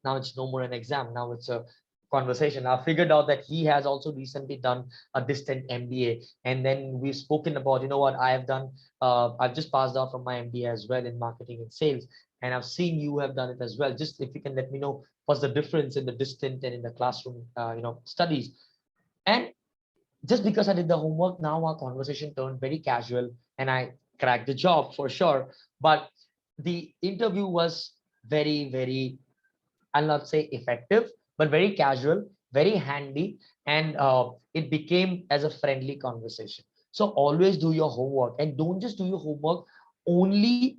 Speaker 2: Now it's no more an exam. Now it's a conversation. I figured out that he has also recently done a distant MBA. And then we've spoken about, what I have done. I've just passed out from my MBA as well in marketing and sales. And I've seen you have done it as well. Just if you can let me know what's the difference in the distant and in the classroom, studies. And just because I did the homework, now our conversation turned very casual and I cracked the job for sure. But the interview was very, very, I'll not say effective, but very casual, very handy, and it became as a friendly conversation. So always do your homework and don't just do your homework only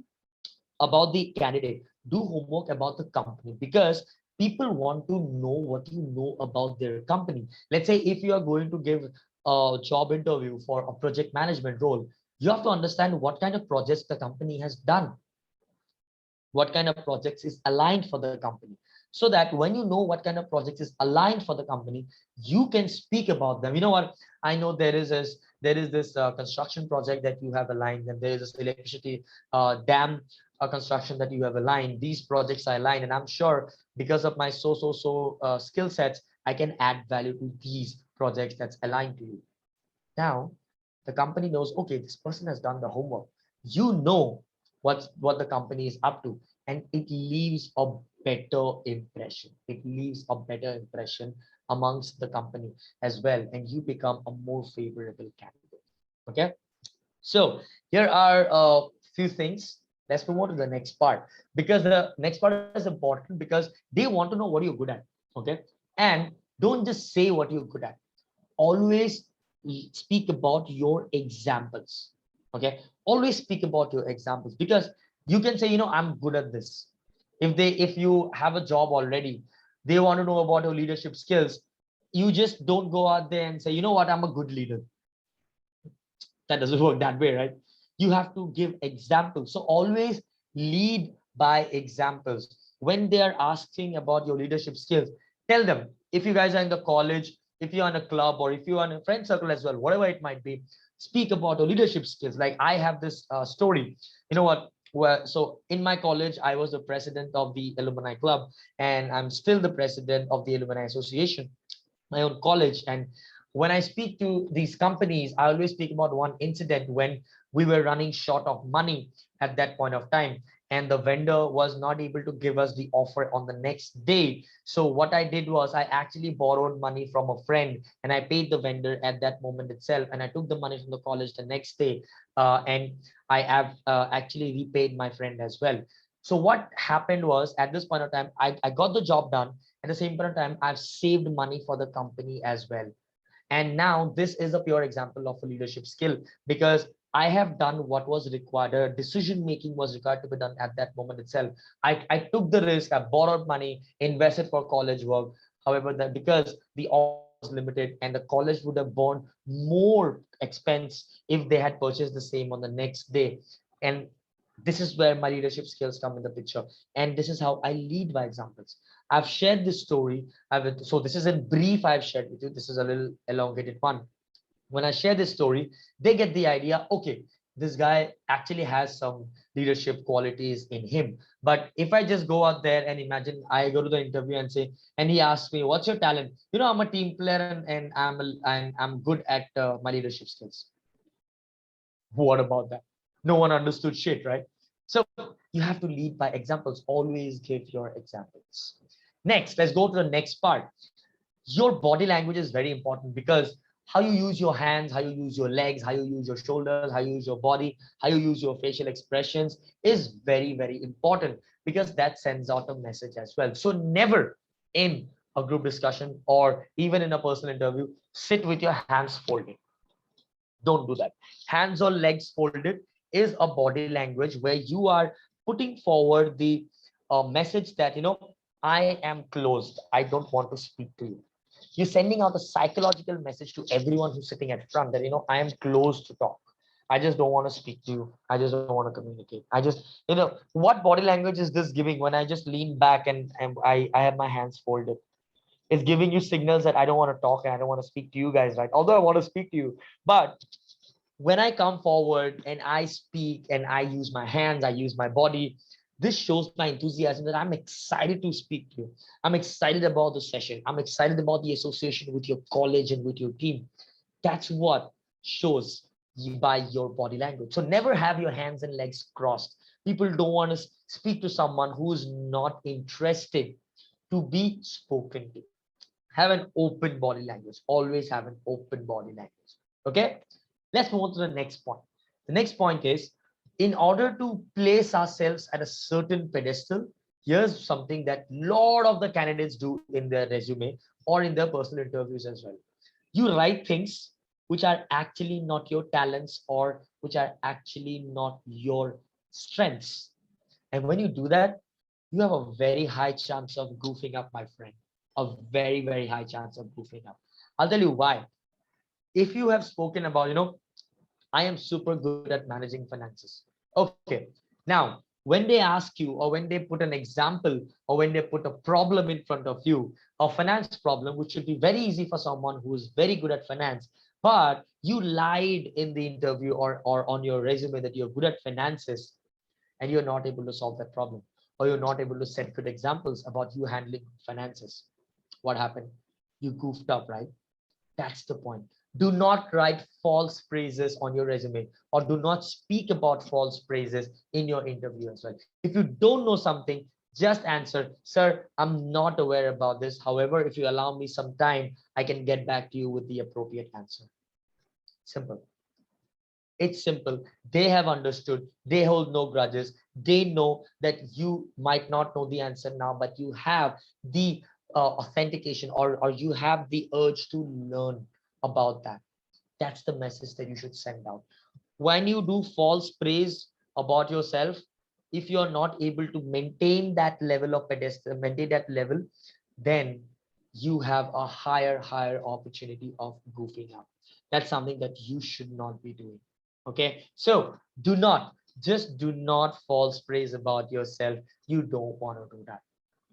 Speaker 2: about the candidate. Do homework about the company because people want to know what you know about their company. Let's say if you are going to give a job interview for a project management role, you have to understand what kind of projects the company has done, what kind of projects is aligned for the company, so that when you know what kind of projects is aligned for the company, you can speak about them. You know what, I know there is this construction project that you have aligned, and there is this electricity dam construction that you have aligned. These projects are aligned, and I'm sure because of my skill sets, I can add value to these projects that's aligned to you. Now, the company knows, okay, this person has done the homework. You know what the company is up to, and it leaves a better impression. It leaves a better impression amongst the company as well, and you become a more favorable candidate. Okay, so here are a few things. Let's move on to the next part, because the next part is important because they want to know what you're good at. Okay, and don't just say what you're good at, always speak about your examples. Okay, always speak about your examples, because you can say, I'm good at this. If you have a job already, they want to know about your leadership skills. You just don't go out there and say, you know what, I'm a good leader. That doesn't work that way, right? You have to give examples. So always lead by examples. When they are asking about your leadership skills, tell them. If you guys are in the college, if you're in a club, or if you're in a friend circle as well, whatever it might be, speak about your leadership skills. Like I have this story. You know what, so in my college, I was the president of the alumni club, and I'm still the president of the alumni association, my own college. And when I speak to these companies, I always speak about one incident when we were running short of money at that point of time, and the vendor was not able to give us the offer on the next day. So what I did was I actually borrowed money from a friend, and I paid the vendor at that moment itself, and I took the money from the college the next day, and I have actually repaid my friend as well. So what happened was, at this point of time, I got the job done. At the same point of time, I've saved money for the company as well. And now this is a pure example of a leadership skill, because I have done what was required. Decision making was required to be done at that moment itself. I took the risk, I borrowed money, invested for college work. However, that because the offer was limited, and the college would have borne more expense if they had purchased the same on the next day. And this is where my leadership skills come in the picture. And this is how I lead by examples. I've shared this story. So this is in brief I've shared with you. This is a little elongated one. When I share this story, they get the idea, okay, this guy actually has some leadership qualities in him. But if I just go out there and imagine I go to the interview and say, and he asks me, what's your talent? I'm a team player, and I'm good at my leadership skills. What about that? No one understood shit, right? So you have to lead by examples. Always give your examples. Next, let's go to the next part. Your body language is very important, because how you use your hands, how you use your legs, how you use your shoulders, how you use your body, how you use your facial expressions is very, very important, because that sends out a message as well. So never in a group discussion or even in a personal interview, sit with your hands folded. Don't do that. Hands or legs folded is a body language where you are putting forward the message that, I am closed. I don't want to speak to you. You're sending out a psychological message to everyone who's sitting at front that, I am closed to talk. I just don't want to speak to you. I just don't want to communicate. I just, what body language is this giving when I just lean back and I have my hands folded? It's giving you signals that I don't want to talk and I don't want to speak to you guys, right? Although I want to speak to you, but when I come forward and I speak and I use my hands, I use my body, this shows my enthusiasm that I'm excited to speak to you. I'm excited about the session. I'm excited about the association with your college and with your team. That's what shows you by your body language. So never have your hands and legs crossed. People don't want to speak to someone who's not interested to be spoken to. Have an open body language. Always have an open body language. Okay. Let's move on to the next point. The next point is, in order to place ourselves at a certain pedestal, here's something that a lot of the candidates do in their resume or in their personal interviews as well. You write things which are actually not your talents or which are actually not your strengths. And when you do that, you have a very high chance of goofing up, my friend. A very, very high chance of goofing up. I'll tell you why. If you have spoken about, I am super good at managing finances. Okay. Now, when they ask you or when they put an example or when they put a problem in front of you, a finance problem, which should be very easy for someone who is very good at finance, but you lied in the interview or on your resume that you're good at finances and you're not able to solve that problem, or you're not able to set good examples about you handling finances. What happened? You goofed up, right? That's the point. Do not write false praises on your resume, or do not speak about false praises in your interview as well. If you don't know something, just answer, sir, I'm not aware about this. However, if you allow me some time, I can get back to you with the appropriate answer. Simple. It's simple. They have understood. They hold no grudges. They know that you might not know the answer now, but you have the authentication, or you have the urge to learn about that. That's the message that you should send out. When you do false praise about yourself, if you're not able to maintain that level of pedestal, maintain that level, then you have a higher opportunity of goofing up. That's something that you should not be doing. Okay, so do not false praise about yourself. You don't want to do that.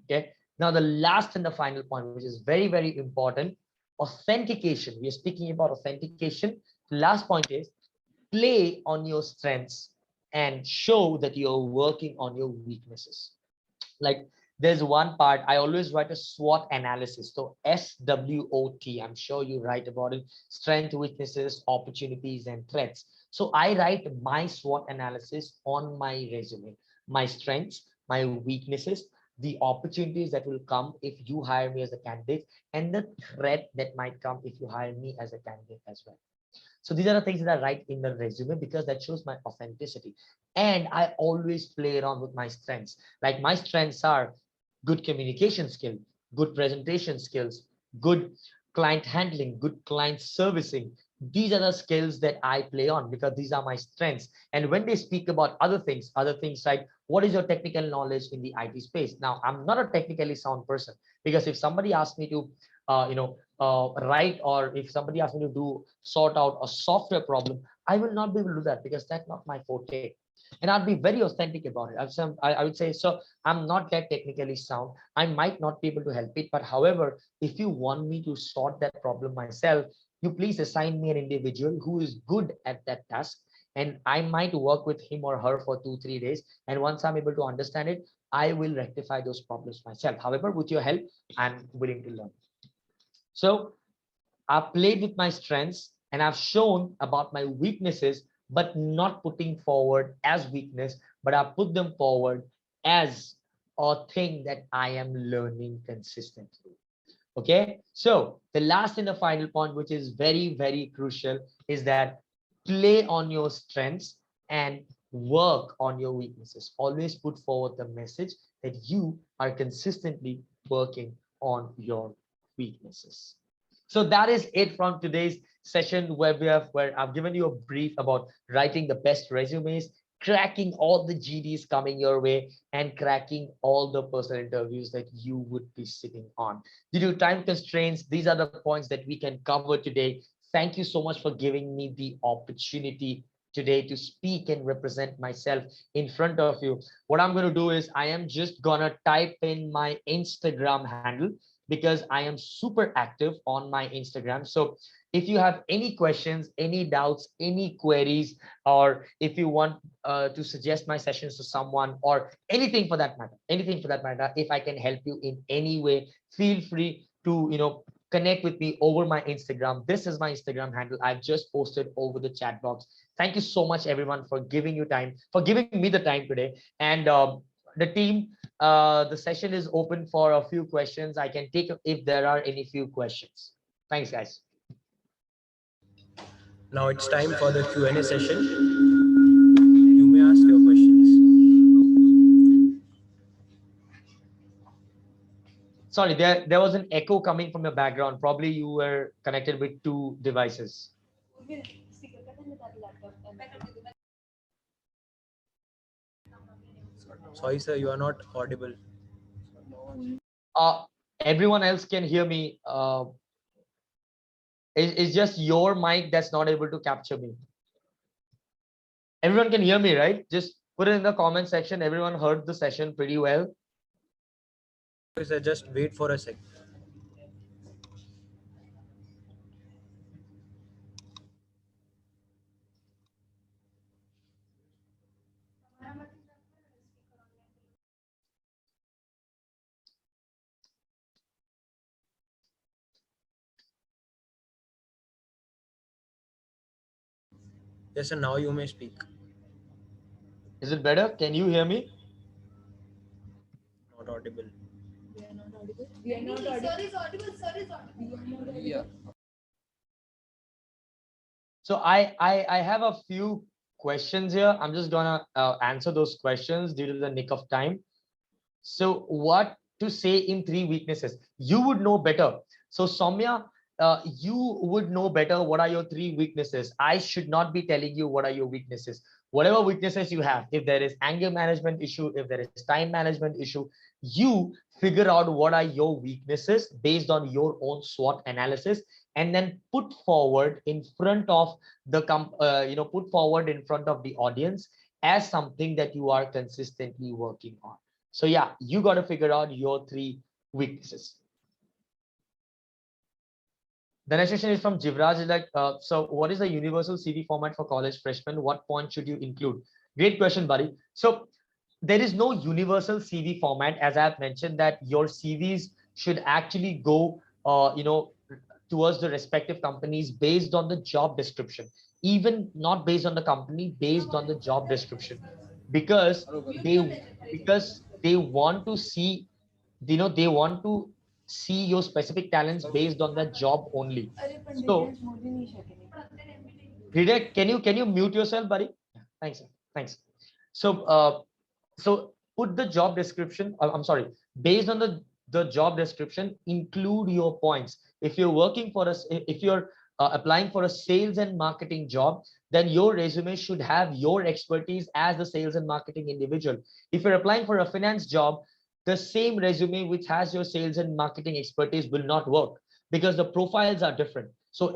Speaker 2: Okay, now the last and the final point, which is very, very important, authentication. We are speaking about authentication. The last point is, play on your strengths and show that you're working on your weaknesses. Like, there's one part I always write a SWOT analysis. So SWOT, I'm sure you write about it: strength, weaknesses, opportunities, and threats. So I write my SWOT analysis on my resume: my strengths, my weaknesses, the opportunities that will come if you hire me as a candidate, and the threat that might come if you hire me as a candidate as well. So these are the things that I write in the resume, because that shows my authenticity. And I always play around with my strengths. Like, my strengths are good communication skill, good presentation skills, good client handling, good client servicing. These are the skills that I play on, because these are my strengths. And when they speak about other things like, what is your technical knowledge in the IT space? Now, I'm not a technically sound person, because if somebody asks me to, write, or if somebody asks me to do sort out a software problem, I will not be able to do that, because that's not my forte. And I'll be very authentic about it. I would say, so I'm not that technically sound. I might not be able to help it. But however, if you want me to sort that problem myself, you please assign me an individual who is good at that task. And I might work with him or her for 2-3 days. And once I'm able to understand it, I will rectify those problems myself. However, with your help, I'm willing to learn. So I've played with my strengths and I've shown about my weaknesses, but not putting forward as weakness, but I put them forward as a thing that I am learning consistently. Okay, so the last and the final point, which is very, very crucial, is that play on your strengths and work on your weaknesses. Always put forward the message that you are consistently working on your weaknesses. So that is it from today's session where I've given you a brief about writing the best resumes, cracking all the GDs coming your way, and cracking all the personal interviews that you would be sitting on. Due to time constraints, these are the points that we can cover today. Thank you so much for giving me the opportunity today to speak and represent myself in front of you. What I'm going to do is I am just gonna type in my Instagram handle because I am super active on my Instagram. So if you have any questions, any doubts, any queries, or if you want to suggest my sessions to someone, or anything for that matter, if I can help you in any way, feel free to connect with me over my Instagram. This is my Instagram handle. I've just posted over the chat box. Thank you so much, everyone, for giving me the time today. And the team, the session is open for a few questions. I can take if there are any few questions. Thanks, guys.
Speaker 1: Now it's time for the Q&A session. You may ask your questions.
Speaker 2: Sorry, there was an echo coming from your background. Probably you were connected with two devices.
Speaker 1: Sorry, sir, you are not audible.
Speaker 2: Everyone else can hear me. It's just your mic that's not able to capture me. Everyone can hear me, right? Just put it in the comment section. Everyone heard the session pretty well.
Speaker 1: Sir, just wait for a sec. Yes, sir, now you may speak.
Speaker 2: Is it better? Can you hear me?
Speaker 1: Not audible.
Speaker 2: So I have a few questions here. I'm just gonna answer those questions due to the nick of time. So what to say in three weaknesses? You would know better. So Soumya, you would know better what are your three weaknesses. I should not be telling you what are your weaknesses. Whatever weaknesses you have, if there is anger management issue, if there is time management issue, you figure out what are your weaknesses based on your own SWOT analysis, and then put forward in front of the put forward in front of the audience as something that you are consistently working on. So yeah, you got to figure out your three weaknesses. The next question is from Jivraj. Like, so what is the universal CV format for college freshmen? What point should you include? Great question, buddy. So there is no universal CV format. As I've mentioned, that your CVs should actually go, towards the respective companies based on the job description, even not based on the company, based on the job description, because they want to see, they want to see your specific talents based on that job only. So Hidek, can you mute yourself, buddy? Yeah, thanks. Thanks. So so put the job description, I'm sorry, based on the job description, include your points. If you're working for us, if you're applying for a sales and marketing job, then your resume should have your expertise as the sales and marketing individual. If you're applying for a finance job, the same resume which has your sales and marketing expertise will not work, because the profiles are different. So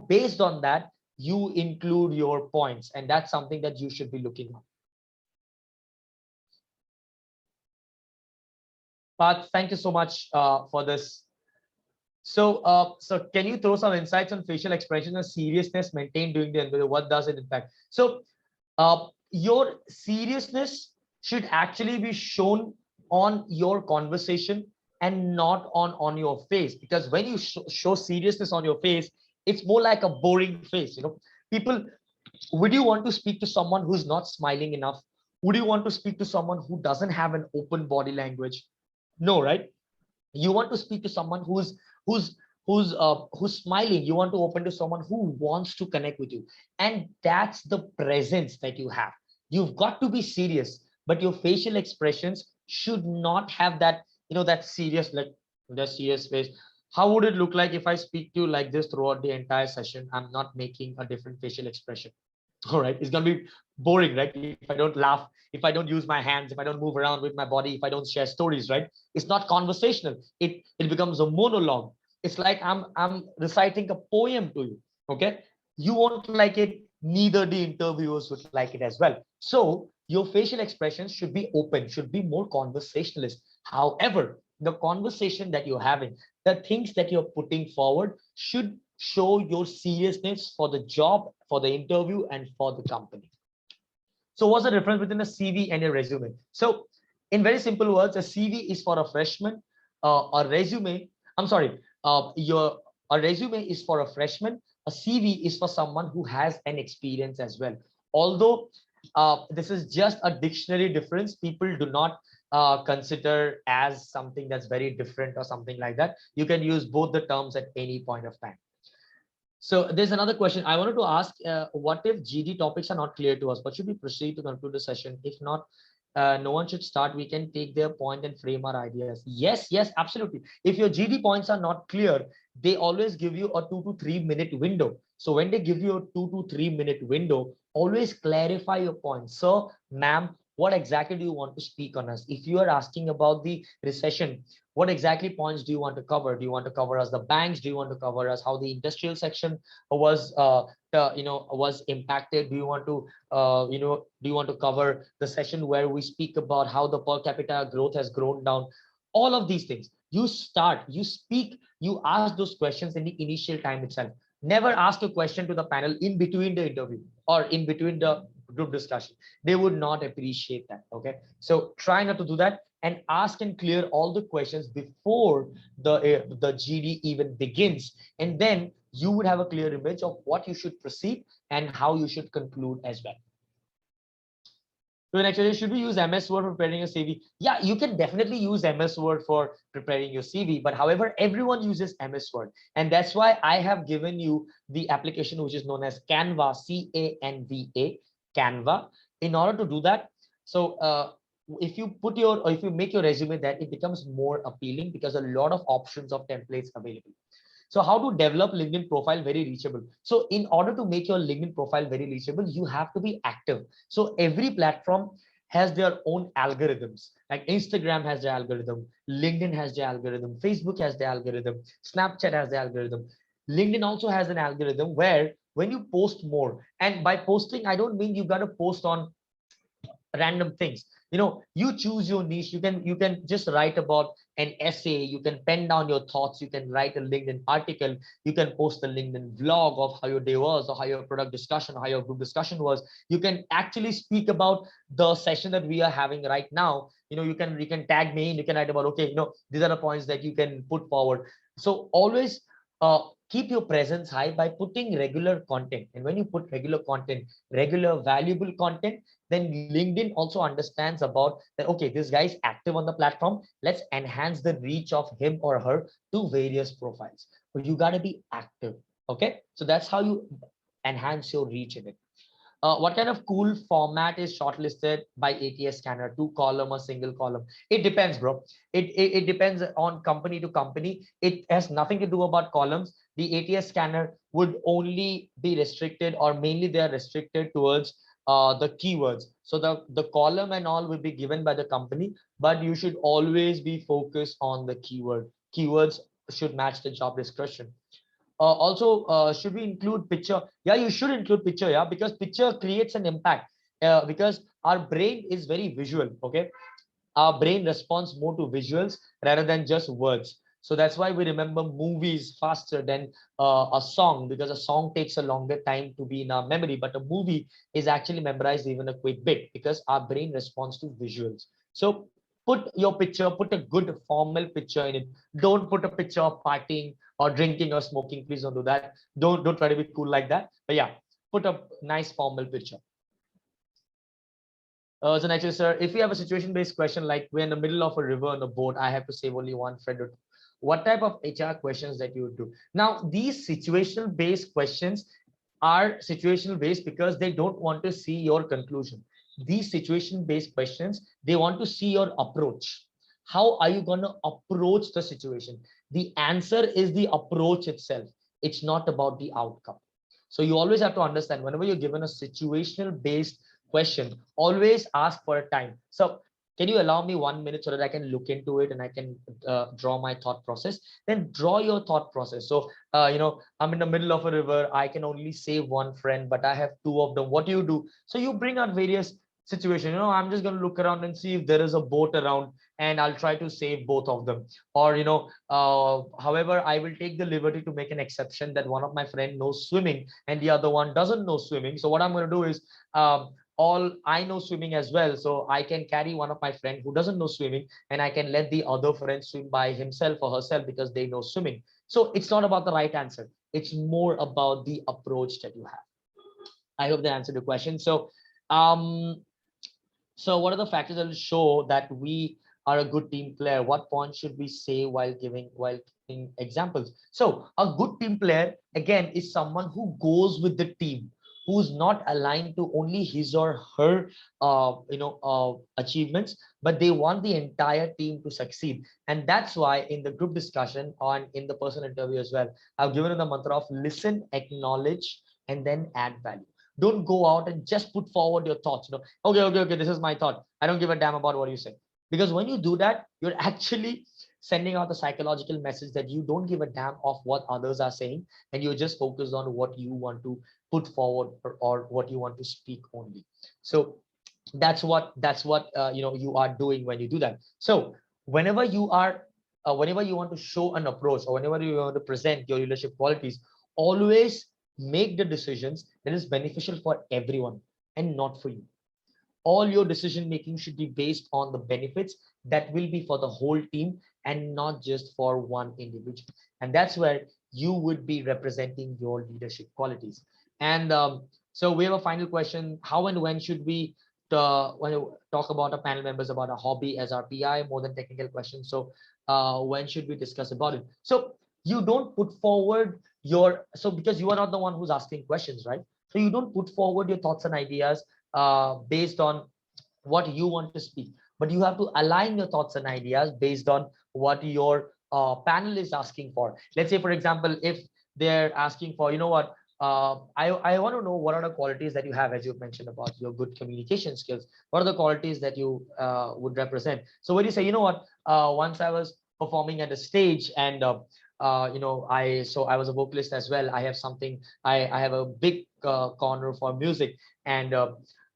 Speaker 2: based on that, you include your points, and that's something that you should be looking at. Parth, thank you so much for this. So can you throw some insights on facial expression and seriousness maintained during the interview? What does it impact? So your seriousness should actually be shown on your conversation and not on your face, because when you show seriousness on your face, it's more like a boring face. People, would you want to speak to someone who's not smiling enough? Would you want to speak to someone who doesn't have an open body language? No, right? You want to speak to someone who's who's smiling. You want to open to someone who wants to connect with you, and that's the presence that you have. You've got to be serious, but your facial expressions should not have that, that serious, like the serious face. How would it look like if I speak to you like this throughout the entire session? I'm not making a different facial expression. All right, it's gonna be boring, right? If I don't laugh, if I don't use my hands, if I don't move around with my body, if I don't share stories, right? It's not conversational. It becomes a monologue. It's like I'm reciting a poem to you. Okay, you won't like it, neither the interviewers would like it as well. So your facial expressions should be open, should be more conversationalist. However, the conversation that you're having, the things that you're putting forward should show your seriousness for the job, for the interview, and for the company. So what's the difference between a CV and a resume? So in very simple words, a CV is for a freshman, a resume, I'm sorry, your a resume is for a freshman, a CV is for someone who has an experience as well. Although this is just a dictionary difference, people do not consider as something that's very different or something like that. You can use both the terms at any point of time. So there's another question I wanted to ask. What if GD topics are not clear to us? What should we proceed to conclude the session? If not, no one should start. We can take their point and frame our ideas. Yes, yes, absolutely. If your GD points are not clear, they always give you a 2 to 3 minute window. So when they give you a 2 to 3 minute window, always clarify your points. Sir, ma'am, what exactly do you want to speak on us? If you are asking about the recession, what exactly points do you want to cover? Do you want to cover us the banks? Do you want to cover us how the industrial section was impacted? Do you want to do you want to cover the session where we speak about how the per capita growth has grown down? All of these things. You start, you speak, you ask those questions in the initial time itself. Never ask a question to the panel in between the interview or in between the group discussion. They would not appreciate that. Okay, so try not to do that, and ask and clear all the questions before the GD even begins, and then you would have a clear image of what you should proceed and how you should conclude as well. So next question, should we use MS Word for preparing a CV? Yeah, you can definitely use MS Word for preparing your CV, but however, everyone uses MS Word. And that's why I have given you the application which is known as Canva, C-A-N-V-A, Canva. In order to do that, so if you put your, or if you make your resume there, it becomes more appealing because a lot of options of templates available. So how to develop LinkedIn profile very reachable? So in order to make your LinkedIn profile very reachable, you have to be active. So every platform has their own algorithms. Like Instagram has their algorithm, LinkedIn has their algorithm, Facebook has their algorithm, Snapchat has their algorithm. LinkedIn also has an algorithm where when you post more, and by posting, I don't mean you got to post on random things. You choose your niche. You can just write about an essay, you can pen down your thoughts, you can write a LinkedIn article, you can post a LinkedIn vlog of how your day was, or how your product discussion, or how your group discussion was. You can actually speak about the session that we are having right now. You can tag me, and you can write about, okay, these are the points that you can put forward. So always keep your presence high by putting regular content. And when you put regular content, regular valuable content, then LinkedIn also understands about that, okay, this guy is active on the platform, let's enhance the reach of him or her to various profiles. But you got to be active. Okay, so that's how you enhance your reach in it. What kind of cool format is shortlisted by ATS scanner? Two column or single column? It depends, bro. It depends on company to company. It has nothing to do about columns. The ATS scanner would only be restricted, or mainly they are restricted towards the keywords. So the column and all will be given by the company, but you should always be focused on the keyword. Keywords should match the job description. Also, should we include picture? Yeah, you should include picture. Yeah, because picture creates an impact. Because our brain is very visual. Okay, our brain responds more to visuals rather than just words. So that's why we remember movies faster than a song, because a song takes a longer time to be in our memory, but a movie is actually memorized even a quick bit, because our brain responds to visuals. So put your picture, put a good formal picture in it. Don't put a picture of partying or drinking or smoking. Please don't do that. Don't try to be cool like that. But yeah, put a nice formal picture. So actually, sir, if we have a situation-based question like we're in the middle of a river on a boat, I have to save only one friend or two. What type of HR questions that you would do? Now, these situational-based questions are situational based because they don't want to see your conclusion. These situation based questions, they want to see your approach. How are you going to approach the situation? The answer is the approach itself. It's not about the outcome. So you always have to understand, whenever you're given a situational based question, always ask for a time. So can you allow me 1 minute so that I can look into it and I can draw my thought process? Then draw your thought process. So I'm in the middle of a river, I can only save one friend, but I have two of them. What do you do? So you bring out various situations. I'm just going to look around and see if there is a boat around, and I'll try to save both of them. Or however, I will take the liberty to make an exception that one of my friend knows swimming and the other one doesn't know swimming. So what I'm going to do is, all I know swimming as well, so I can carry one of my friend who doesn't know swimming, and I can let the other friend swim by himself or herself because they know swimming. So it's not about the right answer. It's more about the approach that you have. I hope that answered the question. Um, so what are the factors that will show that we are a good team player? What points should we say while giving examples? So a good team player again is someone who goes with the team, who's not aligned to only his or her achievements, but they want the entire team to succeed. And that's why in the group discussion on in the personal interview as well, I've given the mantra of listen, acknowledge, and then add value. Don't go out and just put forward your thoughts. Okay, this is my thought. I don't give a damn about what you say. Because when you do that, you're actually sending out the psychological message that you don't give a damn of what others are saying, and you're just focused on what you want to put forward, or what you want to speak only. So that's what you are doing when you do that. So whenever you are whenever you want to show an approach, or whenever you want to present your leadership qualities, always make the decisions that is beneficial for everyone and not for you. All your decision making should be based on the benefits that will be for the whole team and not just for one individual. And that's where you would be representing your leadership qualities. And so we have a final question. How and when should we when you talk about our panel members about a hobby as our PI, more than technical questions? So when should we discuss about it? So you don't put forward so because you are not the one who's asking questions, right? So you don't put forward your thoughts and ideas based on what you want to speak, but you have to align your thoughts and ideas based on what your panel is asking for. Let's say, for example, if they're asking for, I want to know what are the qualities that you have, as you mentioned about your good communication skills. What are the qualities that you would represent? So when you say, once I was performing at the stage, and I was a vocalist as well. I have something. I have a big corner for music, and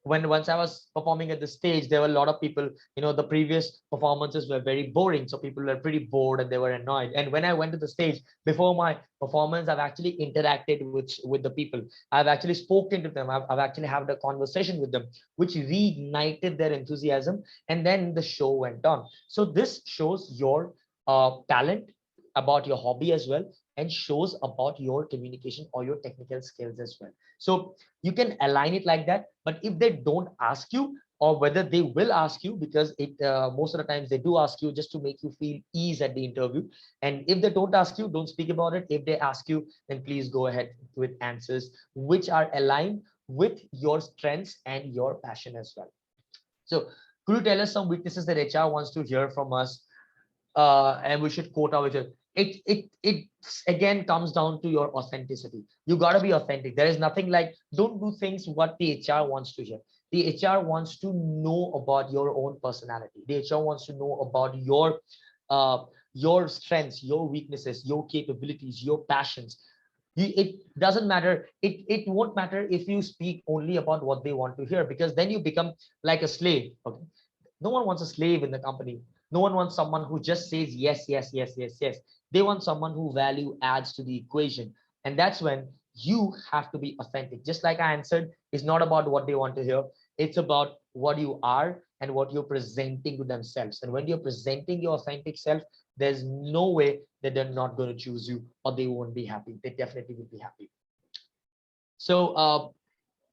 Speaker 2: when once I was performing at the stage, there were a lot of people. The previous performances were very boring, so people were pretty bored and they were annoyed. And when I went to the stage before my performance, I've actually interacted with the people. I've actually spoken to them. I've actually had a conversation with them, which reignited their enthusiasm, and then the show went on. So this shows your talent, about your hobby as well, and shows about your communication or your technical skills as well. So you can align it like that. But if they don't ask you, or whether they will ask you, because it most of the times they do ask you just to make you feel ease at the interview. And if they don't ask you, don't speak about it. If they ask you, then please go ahead with answers which are aligned with your strengths and your passion as well. So could you tell us some weaknesses that HR wants to hear from us, and we should quote our it again comes down to your authenticity. You got to be authentic. There is nothing like, don't do things what the HR wants to hear. The HR wants to know about your own personality. The HR wants to know about uh, your strengths, your weaknesses, your capabilities, your passions. It doesn't matter. It won't matter if you speak only about what they want to hear, because then you become like a slave. Okay, no one wants a slave in the company. No one wants someone who just says yes, yes, yes, yes, yes. They want someone who value adds to the equation. And that's when you have to be authentic. Just like I answered, it's not about what they want to hear. It's about what you are and what you're presenting to themselves. And when you're presenting your authentic self, there's no way that they're not going to choose you, or they won't be happy. They definitely will be happy. So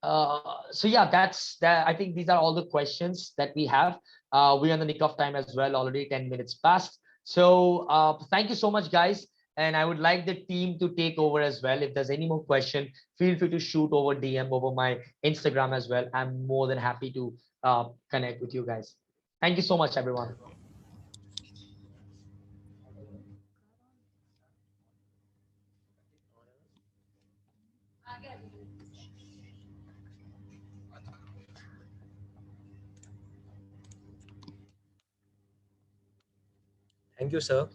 Speaker 2: So yeah, that's that. I think these are all the questions that we have. We're on the nick of time as well, already 10 minutes past. So thank you so much, guys. And I would like the team to take over as well. If there's any more question, feel free to shoot over DM over my Instagram as well. I'm more than happy to connect with you guys. Thank you so much, everyone.
Speaker 1: Thank you, sir.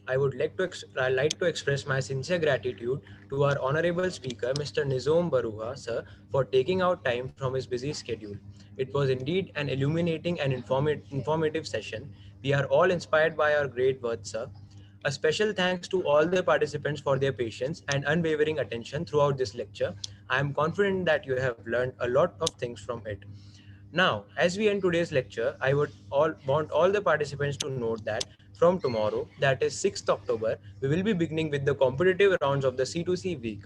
Speaker 1: I like to express my sincere gratitude to our honorable speaker, Mr. Nizom Baruah, sir, for taking out time from his busy schedule. It was indeed an illuminating and informative session. We are all inspired by our great words, sir. A special thanks to all the participants for their patience and unwavering attention throughout this lecture. I am confident that you have learned a lot of things from it. Now, as we end today's lecture, I would want all the participants to note that from tomorrow, that is 6th October, we will be beginning with the competitive rounds of the C2C week.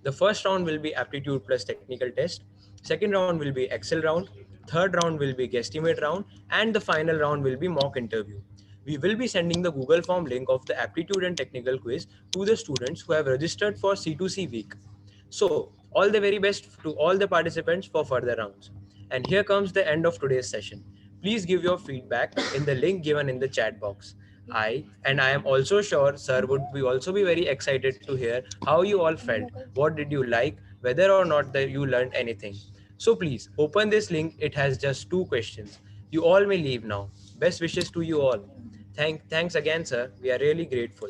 Speaker 1: The first round will be aptitude plus technical test. Second round will be Excel round. Third round will be guesstimate round. And the final round will be mock interview. We will be sending the Google Form link of the aptitude and technical quiz to the students who have registered for C2C week. So, all the very best to all the participants for further rounds. And here comes the end of today's session. Please give your feedback in the link given in the chat box. I am also sure sir would be also be very excited to hear how you all felt. What did you like? Whether or not that you learned anything. So please open this link. It has just two questions. You all may leave now. Best wishes to you all. Thanks again, sir. We are really grateful.